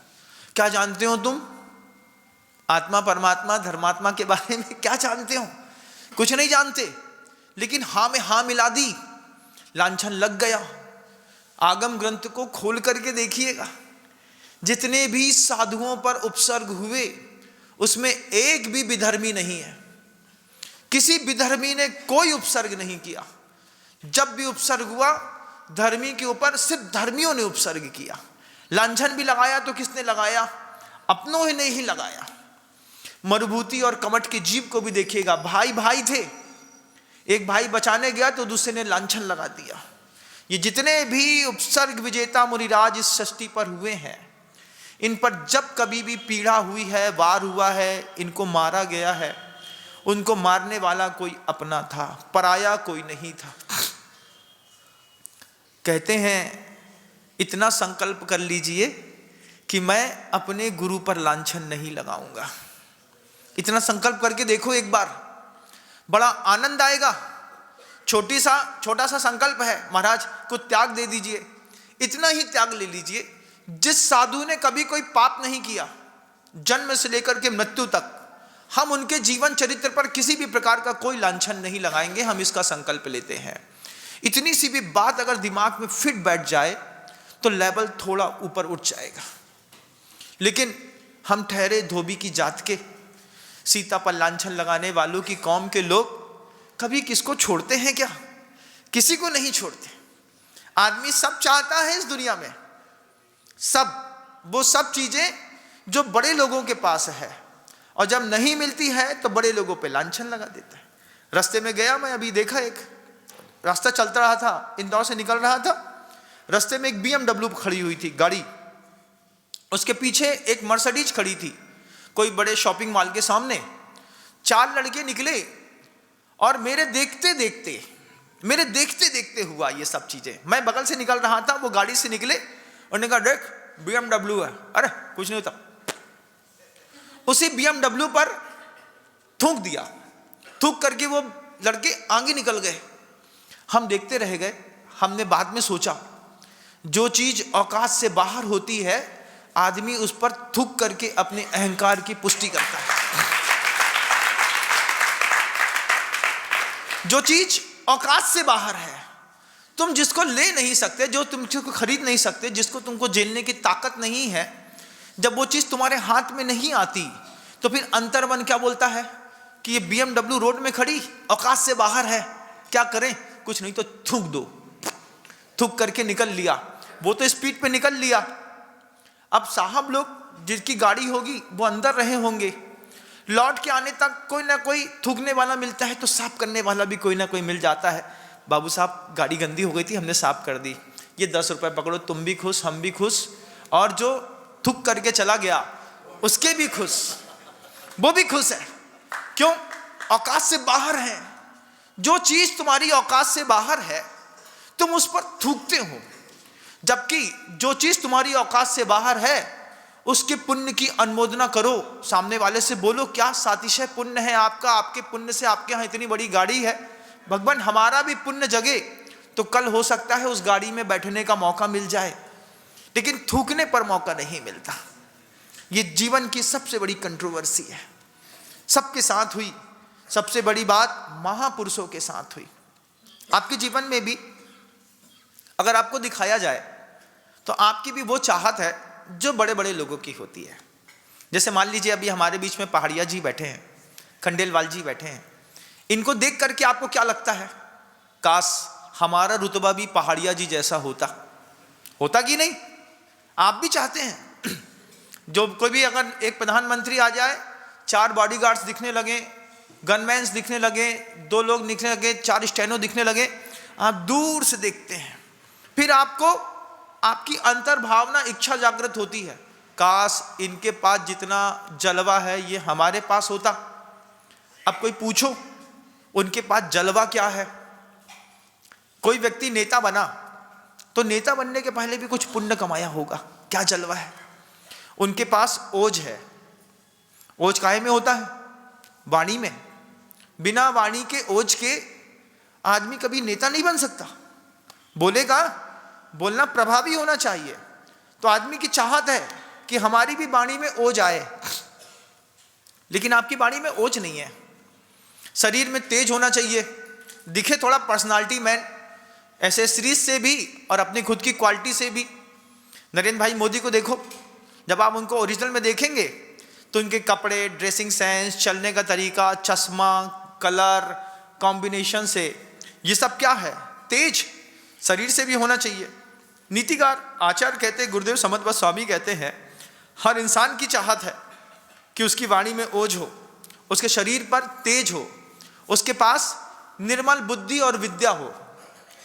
क्या जानते हो तुम आत्मा, परमात्मा, धर्मात्मा के बारे में? क्या जानते हो? कुछ नहीं जानते, लेकिन हाँ में हाँ मिला दी, लांछन लग गया। आगम ग्रंथ को खोल करके देखिएगा, जितने भी साधुओं पर उपसर्ग हुए उसमें एक भी विधर्मी नहीं है। किसी विधर्मी ने कोई उपसर्ग नहीं किया। जब भी उपसर्ग हुआ धर्मी के ऊपर सिर्फ धर्मियों ने उपसर्ग किया। लांछन भी लगाया तो किसने लगाया? अपनों ही ने ही लगाया। मरुभूति और कमट के जीव को भी देखिएगा, भाई भाई थे, एक भाई बचाने गया तो दूसरे ने लांछन लगा दिया। ये जितने भी उपसर्ग विजेता मुनिराज इस सृष्टि पर हुए हैं, इन पर जब कभी भी पीड़ा हुई है, वार हुआ है, इनको मारा गया है, उनको मारने वाला कोई अपना था, पराया कोई नहीं था। कहते हैं इतना संकल्प कर लीजिए कि मैं अपने गुरु पर लांछन नहीं लगाऊंगा। इतना संकल्प करके देखो एक बार, बड़ा आनंद आएगा। छोटा सा संकल्प है, महाराज को त्याग दे दीजिए, इतना ही त्याग ले लीजिए। जिस साधु ने कभी कोई पाप नहीं किया, जन्म से लेकर के मृत्यु तक, हम उनके जीवन चरित्र पर किसी भी प्रकार का कोई लांछन नहीं लगाएंगे, हम इसका संकल्प लेते हैं। इतनी सी भी बात अगर दिमाग में फिट बैठ जाए तो लेवल थोड़ा ऊपर उठ जाएगा। लेकिन हम ठहरे धोबी की जात के, सीता पर लांछन लगाने वालों की कौम के लोग कभी किसको छोड़ते हैं क्या? किसी को नहीं छोड़ते। आदमी सब चाहता है इस दुनिया में, वो सब चीजें जो बड़े लोगों के पास है, और जब नहीं मिलती है तो बड़े लोगों पे लांछन लगा देता है। रास्ते में गया मैं, अभी देखा, एक रास्ता चलता रहा था, इंदौर से निकल रहा था, रास्ते में एक BMW खड़ी हुई थी गाड़ी, उसके पीछे एक मर्सिडीज खड़ी थी, कोई बड़े शॉपिंग मॉल के सामने। 4 लड़के निकले और मेरे देखते देखते हुआ ये सब चीजें। मैं बगल से निकल रहा था, वो गाड़ी से निकले और ने कहा देख BMW है। अरे कुछ नहीं होता। उसी BMW पर थूक दिया, थूक करके वो लड़के आगे निकल गए। हम देखते रह गए। हमने बाद में सोचा, जो चीज औकात से बाहर होती है आदमी उस पर थूक करके अपने अहंकार की पुष्टि करता है। जो चीज औकात से बाहर है, तुम जिसको ले नहीं सकते, जो तुम जिसको खरीद नहीं सकते, जिसको तुमको झेलने की ताकत नहीं है, जब वो चीज तुम्हारे हाथ में नहीं आती तो फिर अंतर्मन क्या बोलता है कि ये BMW रोड में खड़ी, औकात से बाहर है, क्या करें? कुछ नहीं तो थूक दो। थूक करके निकल लिया। वो तो स्पीड पे निकल लिया। अब साहब लोग जिसकी गाड़ी होगी वो अंदर रहे होंगे, लौट के आने तक कोई ना कोई थूकने वाला मिलता है तो साफ करने वाला भी कोई ना कोई मिल जाता है। बाबू साहब गाड़ी गंदी हो गई थी, हमने साफ कर दी, ये 10 रुपए पकड़ो, तुम भी खुश, हम भी खुश, और जो थूक करके चला गया उसके भी खुश, वो भी खुश है। क्यों? औकात से बाहर है। जो चीज तुम्हारी औकात से बाहर है तुम उस पर थूकते हो, जबकि जो चीज तुम्हारी औकात से बाहर है उसके पुण्य की अनुमोदना करो। सामने वाले से बोलो, क्या सातिशय पुण्य है आपका, आपके पुण्य से आपके यहाँ इतनी बड़ी गाड़ी है, भगवान हमारा भी पुण्य जगे तो कल हो सकता है उस गाड़ी में बैठने का मौका मिल जाए। लेकिन थूकने पर मौका नहीं मिलता। ये जीवन की सबसे बड़ी कंट्रोवर्सी है, सबके साथ हुई। सबसे बड़ी बात महापुरुषों के साथ हुई। आपके जीवन में भी अगर आपको दिखाया जाए तो आपकी भी वो चाहत है जो बड़े बड़े लोगों की होती है। जैसे मान लीजिए अभी हमारे बीच में पहाड़िया जी बैठे हैं, खंडेलवाल जी बैठे हैं, इनको देख करके आपको क्या लगता है? काश हमारा रुतबा भी पहाड़िया जी जैसा होता कि नहीं? आप भी चाहते हैं जो कोई भी अगर एक प्रधानमंत्री आ जाए, 4 बॉडीगार्ड्स दिखने लगे, गनमैन्स दिखने लगे, 2 लोग दिखने लगे, 4 स्टेनो दिखने लगे, आप दूर से देखते हैं, फिर आपको आपकी अंतर्भावना इच्छा जागृत होती है, काश इनके पास जितना जलवा है ये हमारे पास होता। अब कोई पूछो उनके पास जलवा क्या है? कोई व्यक्ति नेता बना तो नेता बनने के पहले भी कुछ पुण्य कमाया होगा, क्या जलवा है? उनके पास ओज है। ओज काहे में होता है? वाणी में। बिना वाणी के, ओज के आदमी कभी नेता नहीं बन सकता। बोलेगा, बोलना प्रभावी होना चाहिए। तो आदमी की चाहत है कि हमारी भी वाणी में ओज आए, लेकिन आपकी वाणी में ओज नहीं है। शरीर में तेज होना चाहिए, दिखे थोड़ा पर्सनालिटी मैन, एसेसरीज से भी और अपनी खुद की क्वालिटी से भी। नरेंद्र भाई मोदी को देखो, जब आप उनको ओरिजिनल में देखेंगे तो उनके कपड़े, ड्रेसिंग सेंस, चलने का तरीका, चश्मा, कलर कॉम्बिनेशन से, ये सब क्या है? तेज शरीर से भी होना चाहिए। नीतिकार आचार्य कहते, गुरुदेव समदवत स्वामी कहते हैं, हर इंसान की चाहत है कि उसकी वाणी में ओज हो, उसके शरीर पर तेज हो, उसके पास निर्मल बुद्धि और विद्या हो।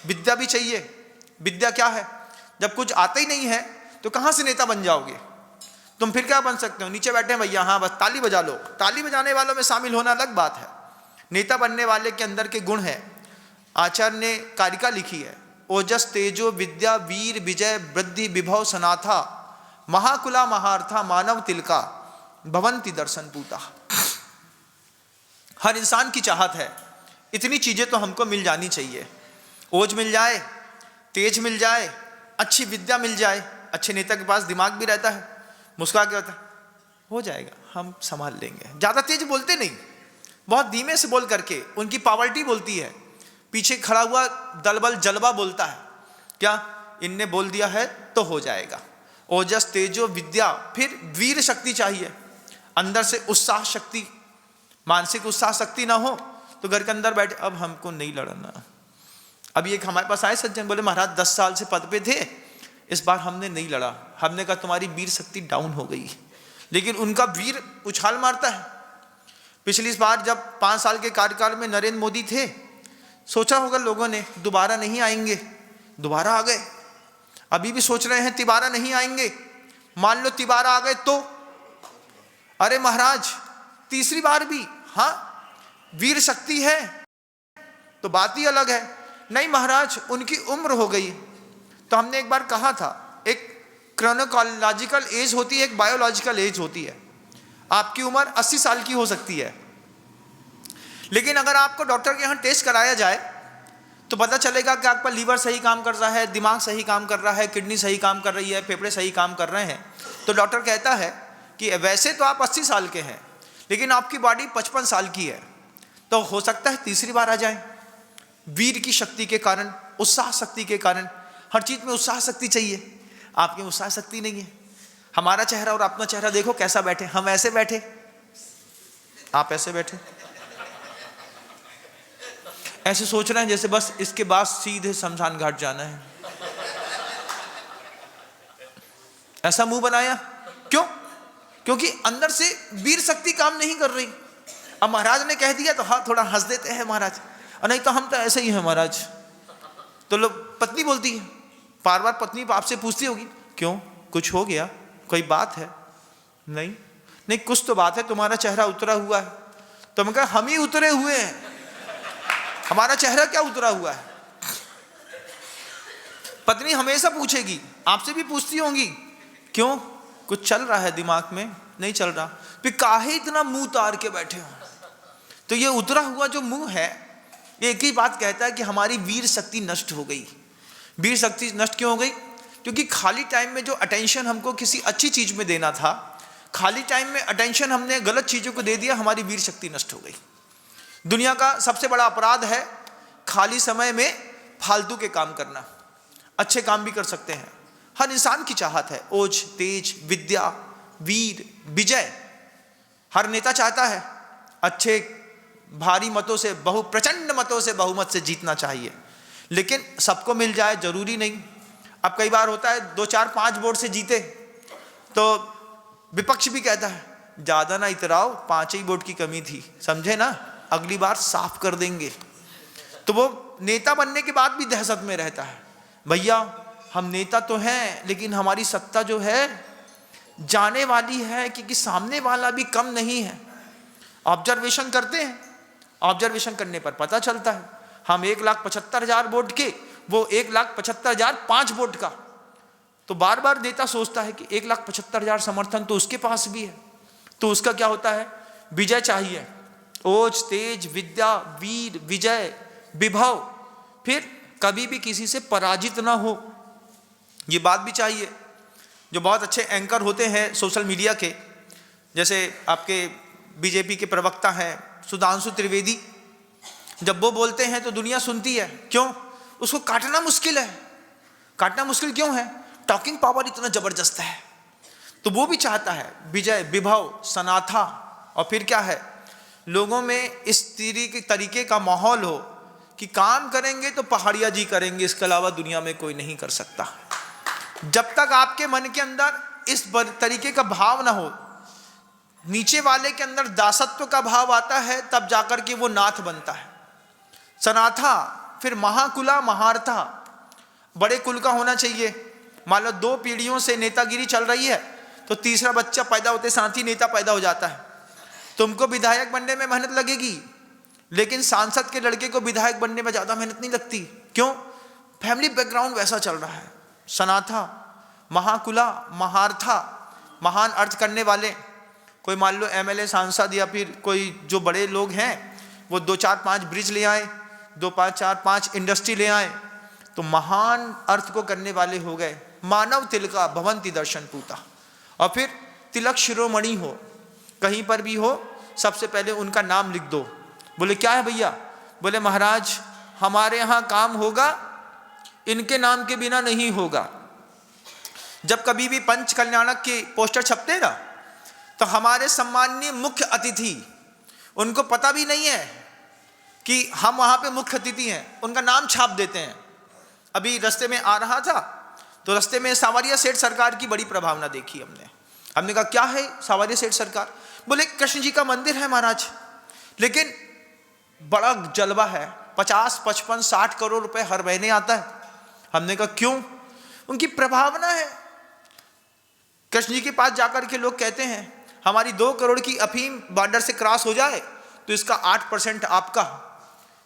विद्या भी चाहिए। विद्या क्या है? जब कुछ आता ही नहीं है तो कहां से नेता बन जाओगे? तुम फिर क्या बन सकते हो? नीचे बैठे हैं भैया, हाँ बस ताली बजा लो। ताली बजाने वालों में शामिल होना अलग बात है, नेता बनने वाले के अंदर के गुण है। आचार्य ने कारिका लिखी है, ओजस तेजो विद्या वीर विजय वृद्धि विभव सनाथा महाकुला महार्था मानव तिलका भवंती दर्शन पूता। हर इंसान की चाहत है इतनी चीजें तो हमको मिल जानी चाहिए। ओज मिल जाए, तेज मिल जाए, अच्छी विद्या मिल जाए। अच्छे नेता के पास दिमाग भी रहता है, मुस्कुरा के कहता है हो जाएगा, हम संभाल लेंगे। ज़्यादा तेज बोलते नहीं, बहुत धीमे से बोल करके उनकी पावर्टी बोलती है। पीछे खड़ा हुआ दलबल जलवा बोलता है, क्या इनने बोल दिया है तो हो जाएगा। ओजस तेजो विद्या, फिर वीर शक्ति चाहिए, अंदर से उत्साह शक्ति। मानसिक उत्साह शक्ति ना हो तो घर के अंदर बैठे, अब हमको नहीं लड़ना। अभी एक हमारे पास आए सज्जन, बोले महाराज 10 साल से पद पे थे, इस बार हमने नहीं लड़ा। हमने कहा तुम्हारी वीर शक्ति डाउन हो गई, लेकिन उनका वीर उछाल मारता है। पिछली बार जब 5 साल के कार्यकाल में नरेंद्र मोदी थे, सोचा होगा लोगों ने दोबारा नहीं आएंगे, दोबारा आ गए। अभी भी सोच रहे हैं तिबारा नहीं आएंगे, मान लो तिबारा आ गए तो, अरे महाराज तीसरी बार भी, हाँ वीर शक्ति है तो बात ही अलग है। नहीं महाराज उनकी उम्र हो गई। तो हमने एक बार कहा था, एक क्रोनोलॉजिकल एज होती है, एक बायोलॉजिकल एज होती है। आपकी उम्र 80 साल की हो सकती है, लेकिन अगर आपको डॉक्टर के यहाँ टेस्ट कराया जाए तो पता चलेगा कि आपका लीवर सही काम कर रहा है, दिमाग सही काम कर रहा है, किडनी सही काम कर रही है, फेफड़े सही काम कर रहे हैं। तो डॉक्टर कहता है कि वैसे तो आप 80 साल के हैं, लेकिन आपकी बॉडी 55 साल की है, तो हो सकता है तीसरी बार आ जाए। वीर की शक्ति के कारण, उत्साह शक्ति के कारण, हर चीज में उत्साह शक्ति चाहिए। आपकी उत्साह शक्ति नहीं है। हमारा चेहरा और अपना चेहरा देखो कैसा बैठे, हम ऐसे बैठे, आप ऐसे बैठे, ऐसे सोच रहे हैं जैसे बस इसके बाद सीधे शमशान घाट जाना है। ऐसा मुंह बनाया क्यों? क्योंकि अंदर से वीर शक्ति काम नहीं कर रही। अब महाराज ने कह दिया तो हाँ थोड़ा हंस देते हैं महाराज, और नहीं तो हम तो ऐसे ही हैं महाराज। तो लोग, पत्नी बोलती है, बार बार पत्नी आपसे पूछती होगी क्यों, कुछ हो गया, कोई बात है? नहीं नहीं कुछ तो बात है, तुम्हारा चेहरा उतरा हुआ है। तो मैं कहा हम ही उतरे हुए हैं, हमारा चेहरा क्या उतरा हुआ है? पत्नी हमेशा पूछेगी, आपसे भी पूछती होंगी क्यों, कुछ चल रहा है दिमाग में? नहीं चल रहा। फिर काहे इतना मुंह तार के बैठे हो? तो ये उतरा हुआ जो मुंह है, ये एक ही बात कहता है कि हमारी वीर शक्ति नष्ट हो गई। वीर शक्ति नष्ट क्यों हो गई? क्योंकि खाली टाइम में जो अटेंशन हमको किसी अच्छी चीज में देना था, खाली टाइम में अटेंशन हमने गलत चीजों को दे दिया, हमारी वीर शक्ति नष्ट हो गई। दुनिया का सबसे बड़ा अपराध है खाली समय में फालतू के काम करना। अच्छे काम भी कर सकते हैं। हर इंसान की चाहत है ओज, तेज, विद्या, वीर, विजय हर नेता चाहता है। अच्छे भारी मतों से, प्रचंड मतों से, बहुमत से जीतना चाहिए, लेकिन सबको मिल जाए जरूरी नहीं। अब कई बार होता है 2, 4, 5 वोट से जीते तो विपक्ष भी कहता है ज्यादा ना इतराओ, 5 ही वोट की कमी थी, समझे ना, अगली बार साफ कर देंगे। तो वो नेता बनने के बाद भी दहशत में रहता है, भैया हम नेता तो हैं लेकिन हमारी सत्ता जो है जाने वाली है, क्योंकि सामने वाला भी कम नहीं है। ऑब्जर्वेशन करते हैं, ऑब्जर्वेशन करने पर पता चलता है हम 1,75,000 वोट के, वो 1,75,000 5 वोट का। तो बार बार नेता सोचता है कि 1,75,000 समर्थन तो उसके पास भी है, तो उसका क्या होता है, विजय चाहिए, ओज, तेज, विद्या, वीर, विजय, विभव, फिर कभी भी किसी से पराजित ना हो, ये बात भी चाहिए। जो बहुत अच्छे एंकर होते हैं सोशल मीडिया के, जैसे आपके बीजेपी के प्रवक्ता हैं सुधांशु त्रिवेदी, जब वो बोलते हैं तो दुनिया सुनती है। क्यों? उसको काटना मुश्किल है। काटना मुश्किल क्यों है? टॉकिंग पावर इतना जबरदस्त है। तो वो भी चाहता है विजय, विभव, सनाथा, और फिर क्या है, लोगों में इस तरीके का माहौल हो कि काम करेंगे तो पहाड़िया जी करेंगे, इसके अलावा दुनिया में कोई नहीं कर सकता। जब तक आपके मन के अंदर इस तरीके का भाव ना हो, नीचे वाले के अंदर दासत्व का भाव आता है, तब जाकर के वो नाथ बनता है। सनाथा, फिर महाकुला, महारथा, बड़े कुल का होना चाहिए। मान लो 2 पीढ़ियों से नेतागिरी चल रही है, तो तीसरा बच्चा पैदा होते साथ ही नेता पैदा हो जाता है। तुमको विधायक बनने में मेहनत लगेगी, लेकिन सांसद के लड़के को विधायक बनने में ज्यादा मेहनत नहीं लगती। क्यों? फैमिली बैकग्राउंड वैसा चल रहा है। सनाथा, महाकुला, महारथा, महान अर्थ करने वाले, कोई मान लो एमएलए, सांसद, या फिर कोई जो बड़े लोग हैं वो 2, 4, 5 ब्रिज ले आए, 2, 5, 4, 5 इंडस्ट्री ले आए, तो महान अर्थ को करने वाले हो गए। मानव तिलका भवंति दर्शन पूता। और फिर तिलक शिरोमणि हो, कहीं पर भी हो, सबसे पहले उनका नाम लिख दो। बोले क्या है भैया? बोले महाराज हमारे यहाँ काम होगा, इनके नाम के बिना नहीं होगा। जब कभी भी पंच कल्याणक के पोस्टर छपते ना, तो हमारे सम्माननीय मुख्य अतिथि, उनको पता भी नहीं है कि हम वहां पे मुख्य अतिथि हैं, उनका नाम छाप देते हैं। अभी रास्ते में आ रहा था तो रास्ते में सावरिया सेठ सरकार की बड़ी प्रभावना देखी हमने कहा क्या है सावरिया सेठ सरकार? बोले कृष्ण जी का मंदिर है महाराज, लेकिन बड़ा जलवा है, 50, 55, 60 करोड़ रुपए हर महीने आता है। हमने कहा क्यों? उनकी प्रभावना है। कृष्ण जी के पास जाकर के लोग कहते हैं हमारी 2 करोड़ की अफीम बॉर्डर से क्रॉस हो जाए तो इसका 8% आपका।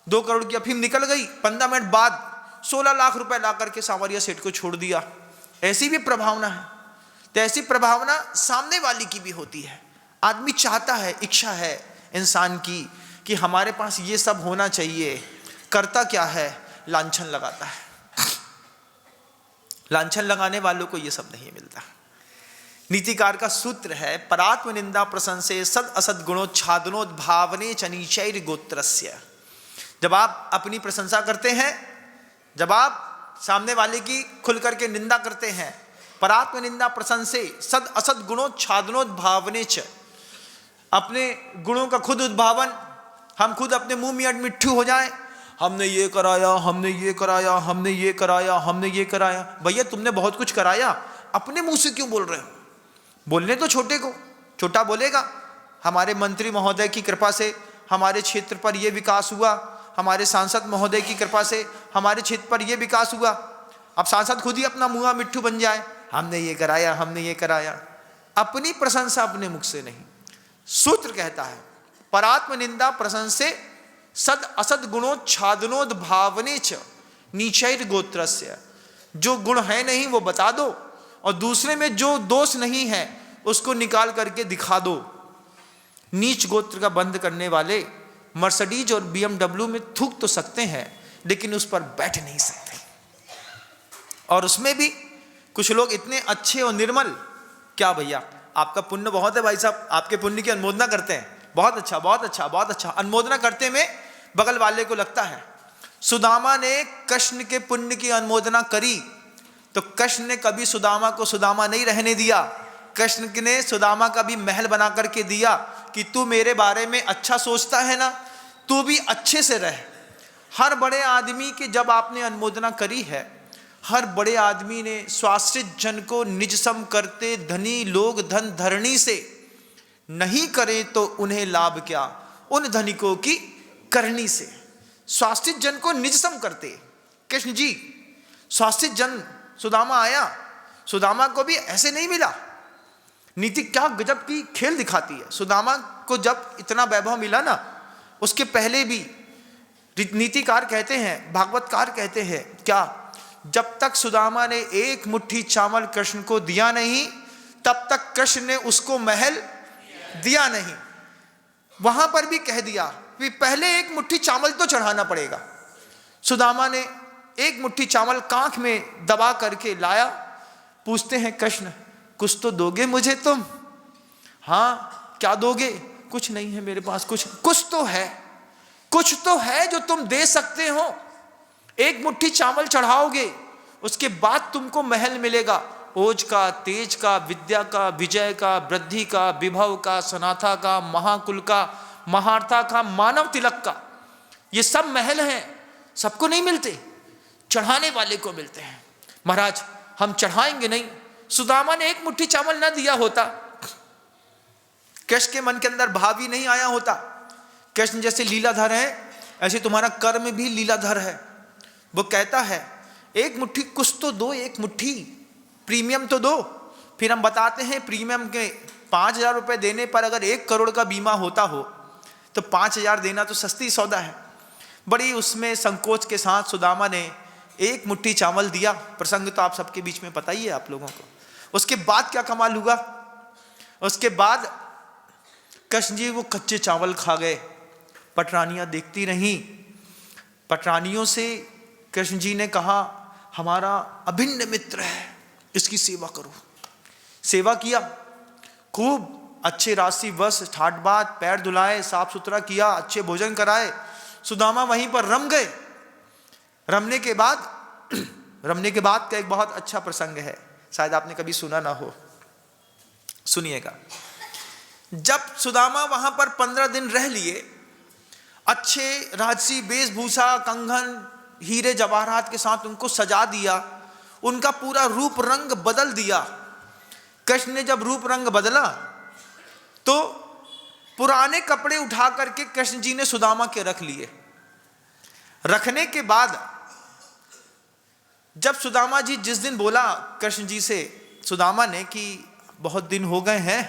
2 करोड़ की अफीम निकल गई, 15 मिनट बाद 16 लाख रुपए ला करके सावरिया सेठ को छोड़ दिया। ऐसी भी प्रभावना है। तो ऐसी प्रभावना सामने वाली की भी होती है। आदमी चाहता है, इच्छा है इंसान की कि हमारे पास ये सब होना चाहिए। करता क्या है? लांछन लगाता है। लांछन लगाने वालों को ये सब नहीं मिलता। नीतिकार का सूत्र है परात्म निंदा प्रशंसे सद असद गुणोच्छादनोद्भावने च नीचैर गोत्रस्य। जब आप अपनी प्रशंसा करते हैं, जब आप सामने वाले की खुल करके निंदा करते हैं, परात्म निंदा प्रशंसे सद असद गुणोच्छादनोद्भावने च, अपने गुणों का खुद उद्भावन, हम खुद अपने मुंह में मिट्ठू हो जाएं, हमने ये कराया, हमने ये कराया, हमने ये कराया, हमने ये कराया। भैया तुमने बहुत कुछ कराया, अपने मुंह से क्यों बोल रहे हो? बोलने तो छोटे को, छोटा बोलेगा हमारे मंत्री महोदय की कृपा से हमारे क्षेत्र पर यह विकास हुआ, हमारे सांसद महोदय की कृपा से हमारे क्षेत्र पर यह विकास हुआ। अब सांसद खुद ही अपना मुंह मिट्ठू बन जाए, हमने ये कराया, हमने ये कराया। अपनी प्रशंसा अपने मुख से नहीं। सूत्र कहता है परात्म निंदा प्रशंसे सद असद गुणोच्छादनोद्भावने च नीचैर गोत्रस्य। जो गुण है नहीं वो बता दो, और दूसरे में जो दोष नहीं है उसको निकाल करके दिखा दो। नीच गोत्र का बंद करने वाले मर्सिडीज और BMW में थूक तो सकते हैं, लेकिन उस पर बैठ नहीं सकते। और उसमें भी कुछ लोग इतने अच्छे और निर्मल, क्या भैया आपका पुण्य बहुत है भाई साहब, आपके पुण्य की अनुमोदना करते हैं, बहुत अच्छा, बहुत अच्छा, बहुत अच्छा। अनुमोदना करते में बगल वाले को लगता है सुदामा ने कृष्ण के पुण्य की अनुमोदना करी, तो कृष्ण ने कभी सुदामा को सुदामा नहीं रहने दिया, कृष्ण ने सुदामा का भी महल बना करके दिया कि तू मेरे बारे में अच्छा सोचता है ना, तू भी अच्छे से रह। हर बड़े आदमी की जब आपने अनुमोदना करी है, हर बड़े आदमी ने स्वाश्रित जन को निज सम करते, धनी लोग धन धरणी से नहीं करें तो उन्हें लाभ क्या, उन धनिकों की करनी से। स्वाश्रित जन को निज सम करते कृष्ण जी। स्वाश्रित जन सुदामा आया, सुदामा को भी ऐसे नहीं मिला। नीति क्या गजब की खेल दिखाती है। सुदामा को जब इतना वैभव मिला ना, उसके पहले भी नीतिकार कहते हैं, भागवतकार कहते हैं क्या, जब तक सुदामा ने एक मुट्ठी चावल कृष्ण को दिया नहीं, तब तक कृष्ण ने उसको महल दिया नहीं। वहां पर भी कह दिया कि पहले एक मुट्ठी चावल तो चढ़ाना पड़ेगा। सुदामा ने एक मुट्ठी चावल कांख में दबा करके लाया। पूछते हैं कृष्ण, कुछ तो दोगे मुझे तुम? हाँ, क्या दोगे? कुछ नहीं है मेरे पास, कुछ तो है, कुछ तो है जो तुम दे सकते हो। एक मुट्ठी चावल चढ़ाओगे, उसके बाद तुमको महल मिलेगा। ओज का, तेज का, विद्या का, विजय का, वृद्धि का, विभव का, सनाथा का, महाकुल का, महार्था का, मानव तिलक का, ये सब महल हैं। सबको नहीं मिलते, चढ़ाने वाले को मिलते हैं। महाराज हम चढ़ाएंगे नहीं। सुदामा ने एक मुट्ठी चावल ना दिया होता, कृष्ण के मन के अंदर भाव ही नहीं आया होता। कृष्ण जैसे लीलाधर है, ऐसे तुम्हारा कर्म भी लीलाधर है। वो कहता है एक मुट्ठी कुछ तो दो, एक मुट्ठी प्रीमियम तो दो। फिर हम बताते हैं प्रीमियम के 5,000 रुपये देने पर अगर 1 करोड़ का बीमा होता हो तो 5,000 देना तो सस्ती सौदा है। बड़ी उसमें संकोच के साथ सुदामा ने एक मुट्ठी चावल दिया। प्रसंग तो आप सबके बीच में पता ही है आप लोगों को। उसके बाद क्या कमाल हुआ, उसके बाद कृष्ण जी वो कच्चे चावल खा गए। पटरानियां देखती रहीं। पटरानियों से कृष्ण जी ने कहा हमारा अभिन्न मित्र है, इसकी सेवा करो। सेवा किया, खूब अच्छे राशि वस्त्र ठाट बाट, पैर धुलाए, साफ सुथरा किया, अच्छे भोजन कराए। सुदामा वहीं पर रम गए। रमने के बाद का एक बहुत अच्छा प्रसंग है, शायद आपने कभी सुना ना हो, सुनिएगा। जब सुदामा वहां पर 15 दिन रह लिए, अच्छे राजसी वेशभूषा, कंगन, हीरे जवाहरात के साथ उनको सजा दिया, उनका पूरा रूप रंग बदल दिया। कृष्ण ने जब रूप रंग बदला तो पुराने कपड़े उठा करके कृष्ण जी ने सुदामा के रख लिए। रखने के बाद जब सुदामा जी जिस दिन बोला कृष्ण जी से सुदामा ने कि बहुत दिन हो गए हैं,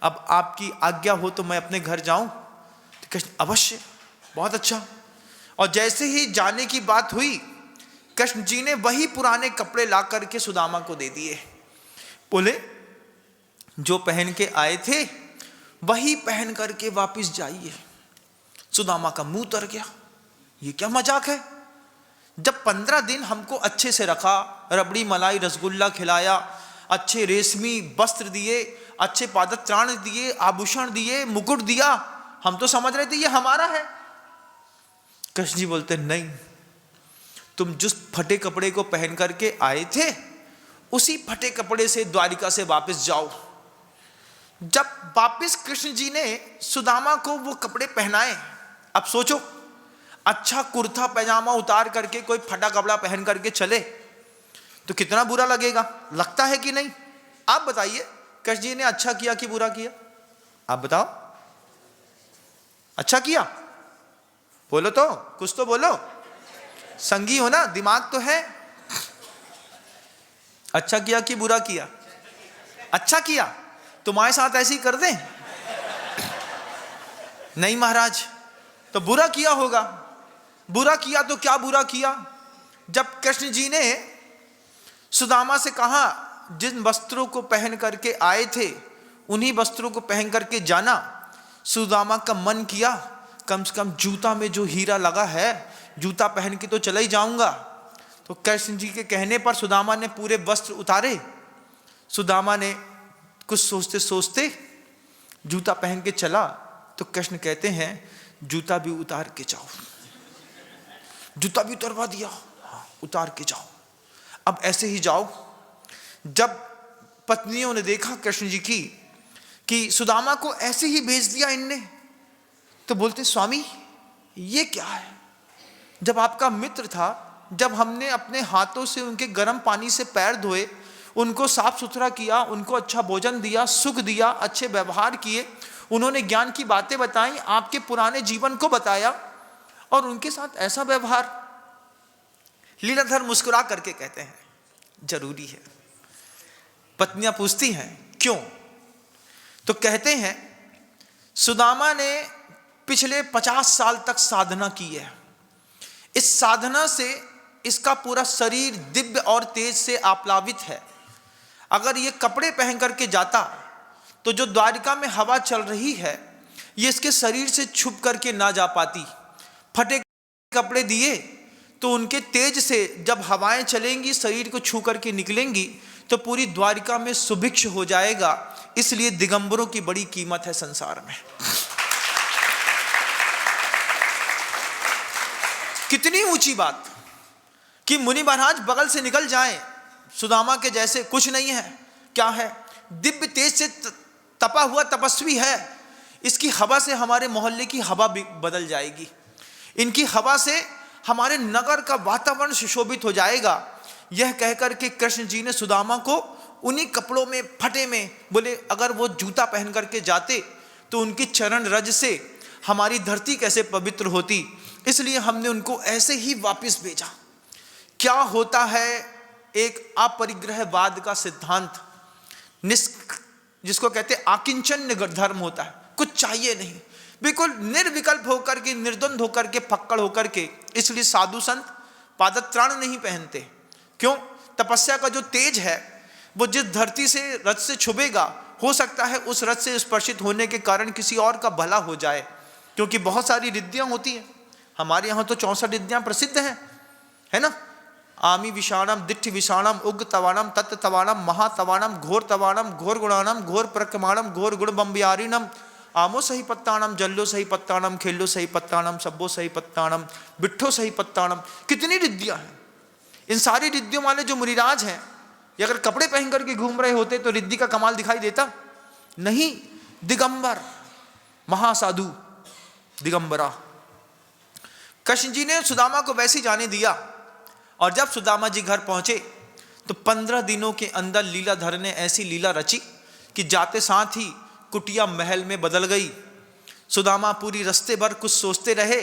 अब आपकी आज्ञा हो तो मैं अपने घर जाऊं, तो कृष्ण अवश्य, बहुत अच्छा। और जैसे ही जाने की बात हुई, कृष्ण जी ने वही पुराने कपड़े ला करके सुदामा को दे दिए। बोले जो पहन के आए थे वही पहन करके वापस जाइए। सुदामा का मुंह तर गया, ये क्या मजाक है। जब 15 दिन हमको अच्छे से रखा, रबड़ी मलाई रसगुल्ला खिलाया, अच्छे रेशमी वस्त्र दिए, अच्छे पादत्राण दिए, आभूषण दिए, मुकुट दिया, हम तो समझ रहे थे ये हमारा है। कृष्ण जी बोलते नहीं, तुम जिस फटे कपड़े को पहन करके आए थे उसी फटे कपड़े से द्वारिका से वापस जाओ। जब वापस कृष्ण जी ने सुदामा को वो कपड़े पहनाए, अब सोचो अच्छा कुर्ता पैजामा उतार करके कोई फटा कपड़ा पहन करके चले तो कितना बुरा लगेगा, लगता है कि नहीं? आप बताइए, कृष्ण जी ने अच्छा किया कि बुरा किया? आप बताओ। अच्छा किया? बोलो तो, कुछ तो बोलो, संगी हो ना, दिमाग तो है। अच्छा किया कि बुरा किया? अच्छा किया। तुम्हारे साथ ऐसे ही कर दें? नहीं महाराज, तो बुरा किया होगा। बुरा किया तो क्या बुरा किया? जब कृष्ण जी ने सुदामा से कहा जिन वस्त्रों को पहन करके आए थे उन्हीं वस्त्रों को पहन करके जाना, सुदामा का मन किया कम से कम जूता में जो हीरा लगा है, जूता पहन के तो चला ही जाऊंगा। तो कृष्ण जी के कहने पर सुदामा ने पूरे वस्त्र उतारे। सुदामा ने कुछ सोचते सोचते जूता पहन के चला, तो कृष्ण कहते हैं जूता भी उतार के जाओ। जूता भी उतरवा दिया, हाँ, उतार के जाओ। अब ऐसे ही जाओ। जब पत्नियों ने देखा कृष्ण जी की कि सुदामा को ऐसे ही भेज दिया इनने, तो बोलते स्वामी ये क्या है? जब आपका मित्र था, जब हमने अपने हाथों से उनके गर्म पानी से पैर धोए, उनको साफ सुथरा किया, उनको अच्छा भोजन दिया, सुख दिया, अच्छे व्यवहार किए, उन्होंने ज्ञान की बातें बताई, आपके पुराने जीवन को बताया, और उनके साथ ऐसा व्यवहार। लीलाधर मुस्कुरा करके कहते हैं जरूरी है। पत्नियां पूछती हैं क्यों? तो कहते हैं सुदामा ने पिछले 50 साल तक साधना की है। इस साधना से इसका पूरा शरीर दिव्य और तेज से आप्लावित है। अगर ये कपड़े पहन करके जाता तो जो द्वारिका में हवा चल रही है ये इसके शरीर से छुप करके ना जा पाती। फटे कपड़े दिए तो उनके तेज से जब हवाएं चलेंगी, शरीर को छू करके निकलेंगी, तो पूरी द्वारिका में सुभिक्ष हो जाएगा। इसलिए दिगंबरों की बड़ी कीमत है संसार में। कितनी ऊंची बात कि मुनि महाराज बगल से निकल जाएं, सुदामा के जैसे कुछ नहीं है। क्या है? दिव्य तेज से तपा हुआ तपस्वी है। इसकी हवा से हमारे मोहल्ले की हवा बदल जाएगी। इनकी हवा से हमारे नगर का वातावरण सुशोभित हो जाएगा। यह कहकर के कृष्ण जी ने सुदामा को उन्हीं कपड़ों में फटे में, बोले अगर वो जूता पहन करके जाते तो उनकी चरण रज से हमारी धरती कैसे पवित्र होती। इसलिए हमने उनको ऐसे ही वापस भेजा। क्या होता है एक अपरिग्रहवाद का सिद्धांत, जिसको कहते हैं आकिंचन्य धर्म होता है। कुछ चाहिए नहीं, बिल्कुल निर्विकल्प होकर के, निर्द्वंद होकर के, फक्कड़ होकर के। इसलिए साधु संत पादत्राण नहीं पहनते। क्यों? तपस्या का जो तेज है वो जिस धरती से रथ से छुबेगा, हो सकता है उस रथ से स्पर्शित होने के कारण किसी और का भला हो जाए। क्योंकि बहुत सारी रिद्धियां होती हैं। हमारे यहाँ तो 64 रिद्धियां प्रसिद्ध हैं, है ना? आमी विषाणम, दिट्ठ विषाणम, उग्र तवाणम, तत्व तवाणम, महातवाणम, घोर तवाणम, घोर गुणाणम, घोर प्रक्रमाणम, घोर गुण बम्बियारिणम, आमो सही पत्ताणम, जल्लो सही पत्ताणम, खेलो सही पत्ताणम, सब्बो सही पत्ताणम, बिट्ठो सही पत्ताणम। कितनी रिद्धियां हैं। इन सारी रिद्धियों वाले जो मुनिराज हैं, ये अगर कपड़े पहन करके घूम रहे होते तो रिद्धि का कमाल दिखाई देता नहीं। दिगंबर, महासाधु दिगंबरा। कृष्ण जी ने सुदामा को वैसे जाने दिया। और जब सुदामा जी घर पहुंचे तो 15 दिनों के अंदर लीलाधर ने ऐसी लीला रची कि जाते साथ ही कुटिया महल में बदल गई। सुदामा पूरी रास्ते भर कुछ सोचते रहे।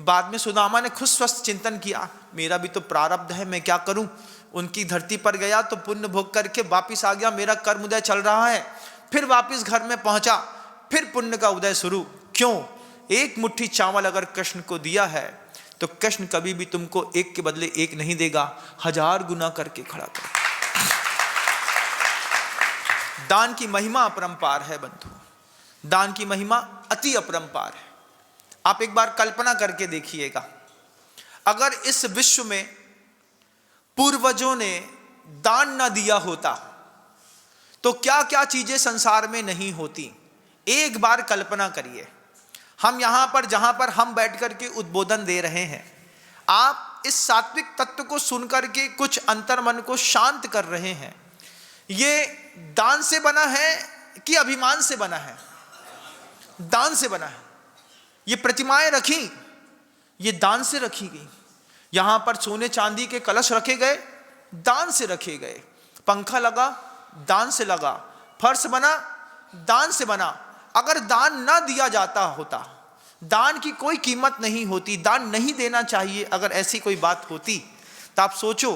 बाद में सुदामा ने खुद स्वस्थ चिंतन किया, मेरा भी तो प्रारब्ध है, मैं क्या करूं। उनकी धरती पर गया तो पुण्य भोग करके वापिस आ गया, मेरा कर्म उदय चल रहा है। फिर वापिस घर में पहुंचा, फिर पुण्य का उदय शुरू। क्यों? एक मुट्ठी चावल अगर कृष्ण को दिया है तो कृष्ण कभी भी तुमको एक के बदले एक नहीं देगा, 1000 गुना करके खड़ा कर। दान की महिमा अपरंपार है बंधु, दान की महिमा अति अपरंपार है। आप एक बार कल्पना करके देखिएगा, अगर इस विश्व में पूर्वजों ने दान ना दिया होता तो क्या क्या चीजें संसार में नहीं होती। एक बार कल्पना करिए, हम यहां पर जहां पर हम बैठ करके उद्बोधन दे रहे हैं, आप इस सात्विक तत्व को सुनकर के कुछ अंतर्मन को शांत कर रहे हैं। ये दान से बना है कि अभिमान से बना है? दान से बना है। ये प्रतिमाएं रखी, ये दान से रखी गई। यहां पर सोने चांदी के कलश रखे गए, दान से रखे गए। पंखा लगा, दान से लगा। फर्श बना, दान से बना। अगर दान ना दिया जाता होता, दान की कोई कीमत नहीं होती, दान नहीं देना चाहिए, अगर ऐसी कोई बात होती तो आप सोचो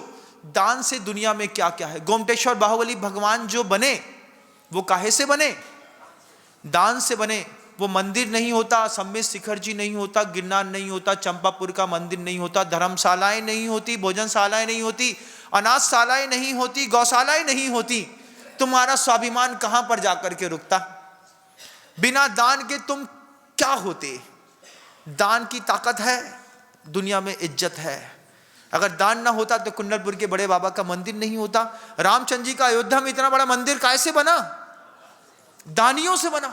दान से दुनिया में क्या क्या है। गोमटेश्वर बाहुबली भगवान जो बने वो काहे से बने? दान से बने। वो मंदिर नहीं होता, सम्मेद शिखर जी नहीं होता, गिरनार नहीं होता, चंपापुर का मंदिर नहीं होता, धर्मशालाएं नहीं होती, भोजनशालाएं नहीं होती, अनाथशालाएं नहीं होती, गौशालाएं नहीं होती, तुम्हारा स्वाभिमान कहां पर जाकर के रुकता? बिना दान के तुम क्या होते? दान की ताकत है, दुनिया में इज्जत है। अगर दान ना होता तो कुंडलपुर के बड़े बाबा का मंदिर नहीं होता। रामचंद्र जी का अयोध्या में इतना बड़ा मंदिर कैसे बना? दानियों से बना।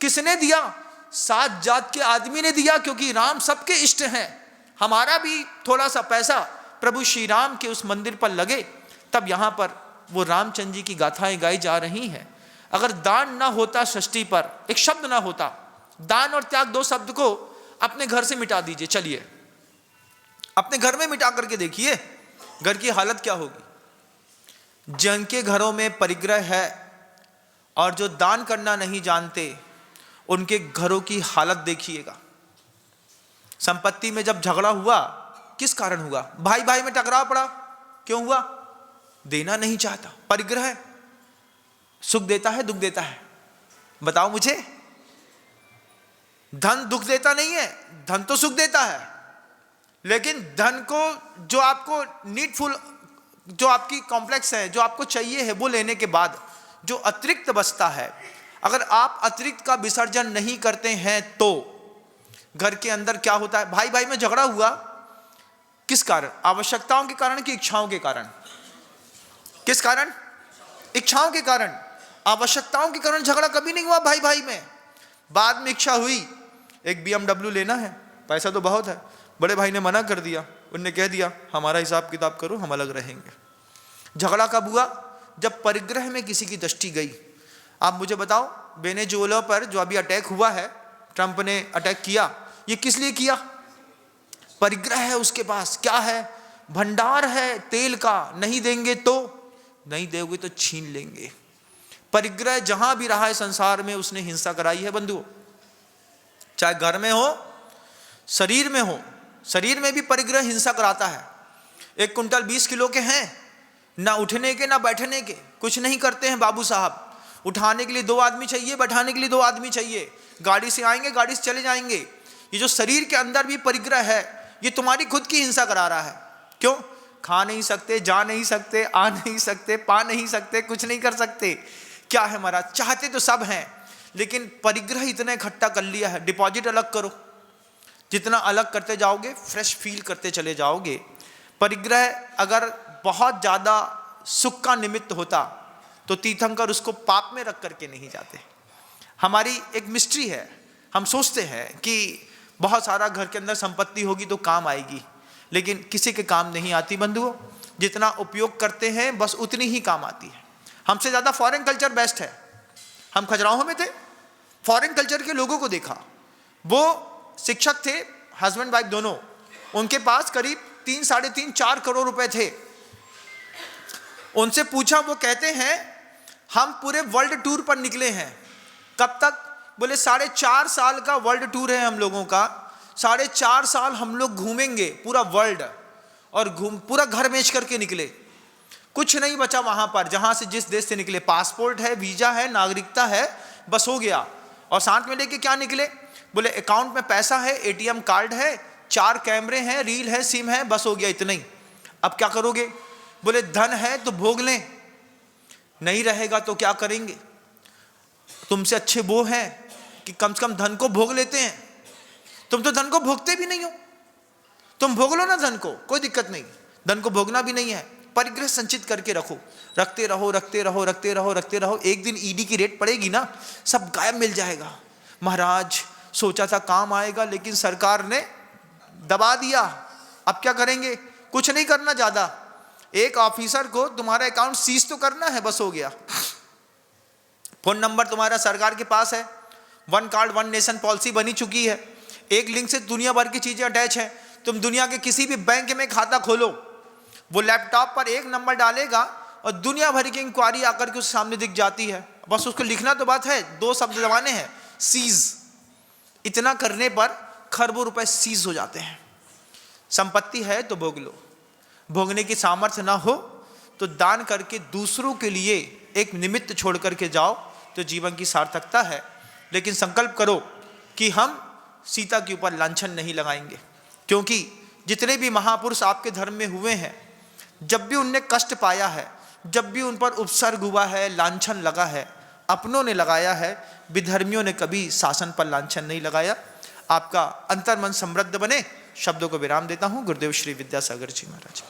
किसने दिया? 7 जात के आदमी ने दिया, क्योंकि राम सबके इष्ट हैं। हमारा भी थोड़ा सा पैसा प्रभु श्री राम के उस मंदिर पर लगे, तब यहां पर वो रामचंद्र जी की गाथाएं गाई जा रही हैं। अगर दान ना होता षष्ठी पर, एक शब्द ना होता, दान और त्याग दो शब्द को अपने घर से मिटा दीजिए, चलिए अपने घर में मिटा करके देखिए घर की हालत क्या होगी। जिनके घरों में परिग्रह है और जो दान करना नहीं जानते, उनके घरों की हालत देखिएगा। संपत्ति में जब झगड़ा हुआ, किस कारण हुआ? भाई भाई में टकराव पड़ा, क्यों हुआ? देना नहीं चाहता। परिग्रह सुख देता है दुख देता है? बताओ मुझे। धन दुख देता नहीं है, धन तो सुख देता है, लेकिन धन को जो आपको नीडफुल, जो आपकी कॉम्प्लेक्स है, जो आपको चाहिए है, वो लेने के बाद जो अतिरिक्त बचता है, अगर आप अतिरिक्त का विसर्जन नहीं करते हैं तो घर के अंदर क्या होता है? भाई भाई में झगड़ा हुआ, किस कारण? आवश्यकताओं के कारण कि इच्छाओं के कारण? किस कारण? इच्छाओं के कारण। आवश्यकताओं के कारण झगड़ा कभी नहीं हुआ भाई भाई में। बाद में इच्छा हुई, एक BMW लेना है, पैसा तो बहुत है, बड़े भाई ने मना कर दिया, उनने कह दिया हमारा हिसाब किताब करो, हम अलग रहेंगे। झगड़ा कब हुआ? जब परिग्रह में किसी की दृष्टि गई। आप मुझे बताओ, वेनेजुएला पर जो अभी अटैक हुआ है, ट्रंप ने अटैक किया, ये किस लिए किया? परिग्रह है उसके पास, क्या है? भंडार है तेल का, नहीं देंगे तो, नहीं दोगे तो छीन लेंगे। परिग्रह जहां भी रहा है संसार में, उसने हिंसा कराई है बंधुओं। चाहे घर में हो, शरीर में हो, शरीर में भी परिग्रह हिंसा कराता है। 1 कुंटल 20 किलो के हैं, ना उठने के ना बैठने के, कुछ नहीं करते हैं बाबू साहब। उठाने के लिए 2 आदमी चाहिए, बैठाने के लिए 2 आदमी चाहिए, गाड़ी से आएंगे गाड़ी से चले जाएंगे। ये जो शरीर के अंदर भी परिग्रह है, ये तुम्हारी खुद की हिंसा करा रहा है। क्यों? खा नहीं सकते, जा नहीं सकते, आ नहीं सकते, पा नहीं सकते, कुछ नहीं कर सकते। क्या है महाराज? चाहते तो सब हैं, लेकिन परिग्रह इतना इकट्ठा कर लिया है। डिपॉजिट अलग करो, जितना अलग करते जाओगे फ्रेश फील करते चले जाओगे। परिग्रह अगर बहुत ज़्यादा सुख का निमित्त होता तो तीर्थंकर उसको पाप में रख करके नहीं जाते। हमारी एक मिस्ट्री है, हम सोचते हैं कि बहुत सारा घर के अंदर संपत्ति होगी तो काम आएगी, लेकिन किसी के काम नहीं आती बंधुओं। जितना उपयोग करते हैं बस उतनी ही काम आती है। हमसे ज़्यादा फॉरेन कल्चर बेस्ट है। हम खजुराहो में थे, फॉरेन कल्चर के लोगों को देखा, वो शिक्षक थे, हस्बैंड वाइफ दोनों, उनके पास करीब 3, 3.5, 4 करोड़ रुपए थे। उनसे पूछा, वो कहते हैं हम पूरे वर्ल्ड टूर पर निकले हैं। कब तक? बोले 4.5 साल का वर्ल्ड टूर है हम लोगों का, 4.5 साल हम लोग घूमेंगे पूरा वर्ल्ड, और पूरा घर बेच करके निकले। कुछ नहीं बचा वहां पर, जहां से जिस देश से निकले, पासपोर्ट है, वीजा है, नागरिकता है, बस हो गया। और साथ में लेके क्या निकले? बोले अकाउंट में पैसा है, ATM कार्ड है, 4 कैमरे हैं, रील है, सिम है, बस हो गया, इतना ही। अब क्या करोगे? बोले धन है तो भोग लें, नहीं रहेगा तो क्या करेंगे? तुमसे अच्छे वो हैं कि कम से कम धन को भोग लेते हैं। तुम तो धन को भोगते भी नहीं हो, तुम भोग लो ना धन को, कोई दिक्कत नहीं। धन को भोगना भी नहीं है, परिग्रह संचित करके रखो, रखते रहो, रखते रहो, रखते रहो, रखते रहो। एक दिन ED की रेट पड़ेगी ना, सब गायब मिल जाएगा। महाराज सोचा था काम आएगा, लेकिन सरकार ने दबा दिया, अब क्या करेंगे? कुछ नहीं करना ज्यादा, एक ऑफिसर को तुम्हारा अकाउंट सीज तो करना है, बस हो गया। फोन नंबर तुम्हारा सरकार के पास है, 1 कार्ड 1 नेशन पॉलिसी बनी चुकी है, एक लिंक से दुनिया भर की चीजें अटैच है। तुम दुनिया के किसी भी बैंक में खाता खोलो, वो लैपटॉप पर एक नंबर डालेगा और दुनिया भर की इंक्वायरी आकर के उसके सामने दिख जाती है। बस उसको लिखना तो बात है, 2 शब्द दबाने हैं, सीज। इतना करने पर खरबों रुपए सीज हो जाते हैं। संपत्ति है तो भोग लो, भोगने की सामर्थ्य ना हो तो दान करके दूसरों के लिए एक निमित्त छोड़ करके जाओ, तो जीवन की सार्थकता है। लेकिन संकल्प करो कि हम सीता के ऊपर लांछन नहीं लगाएंगे, क्योंकि जितने भी महापुरुष आपके धर्म में हुए हैं, जब भी उनने कष्ट पाया है, जब भी उन पर उपसर्ग हुआ है, लांछन लगा है, अपनों ने लगाया है, विधर्मियों ने कभी शासन पर लांछन नहीं लगाया। आपका अंतर्मन समृद्ध बने। शब्दों को विराम देता हूँ। गुरुदेव श्री विद्यासागर जी महाराज।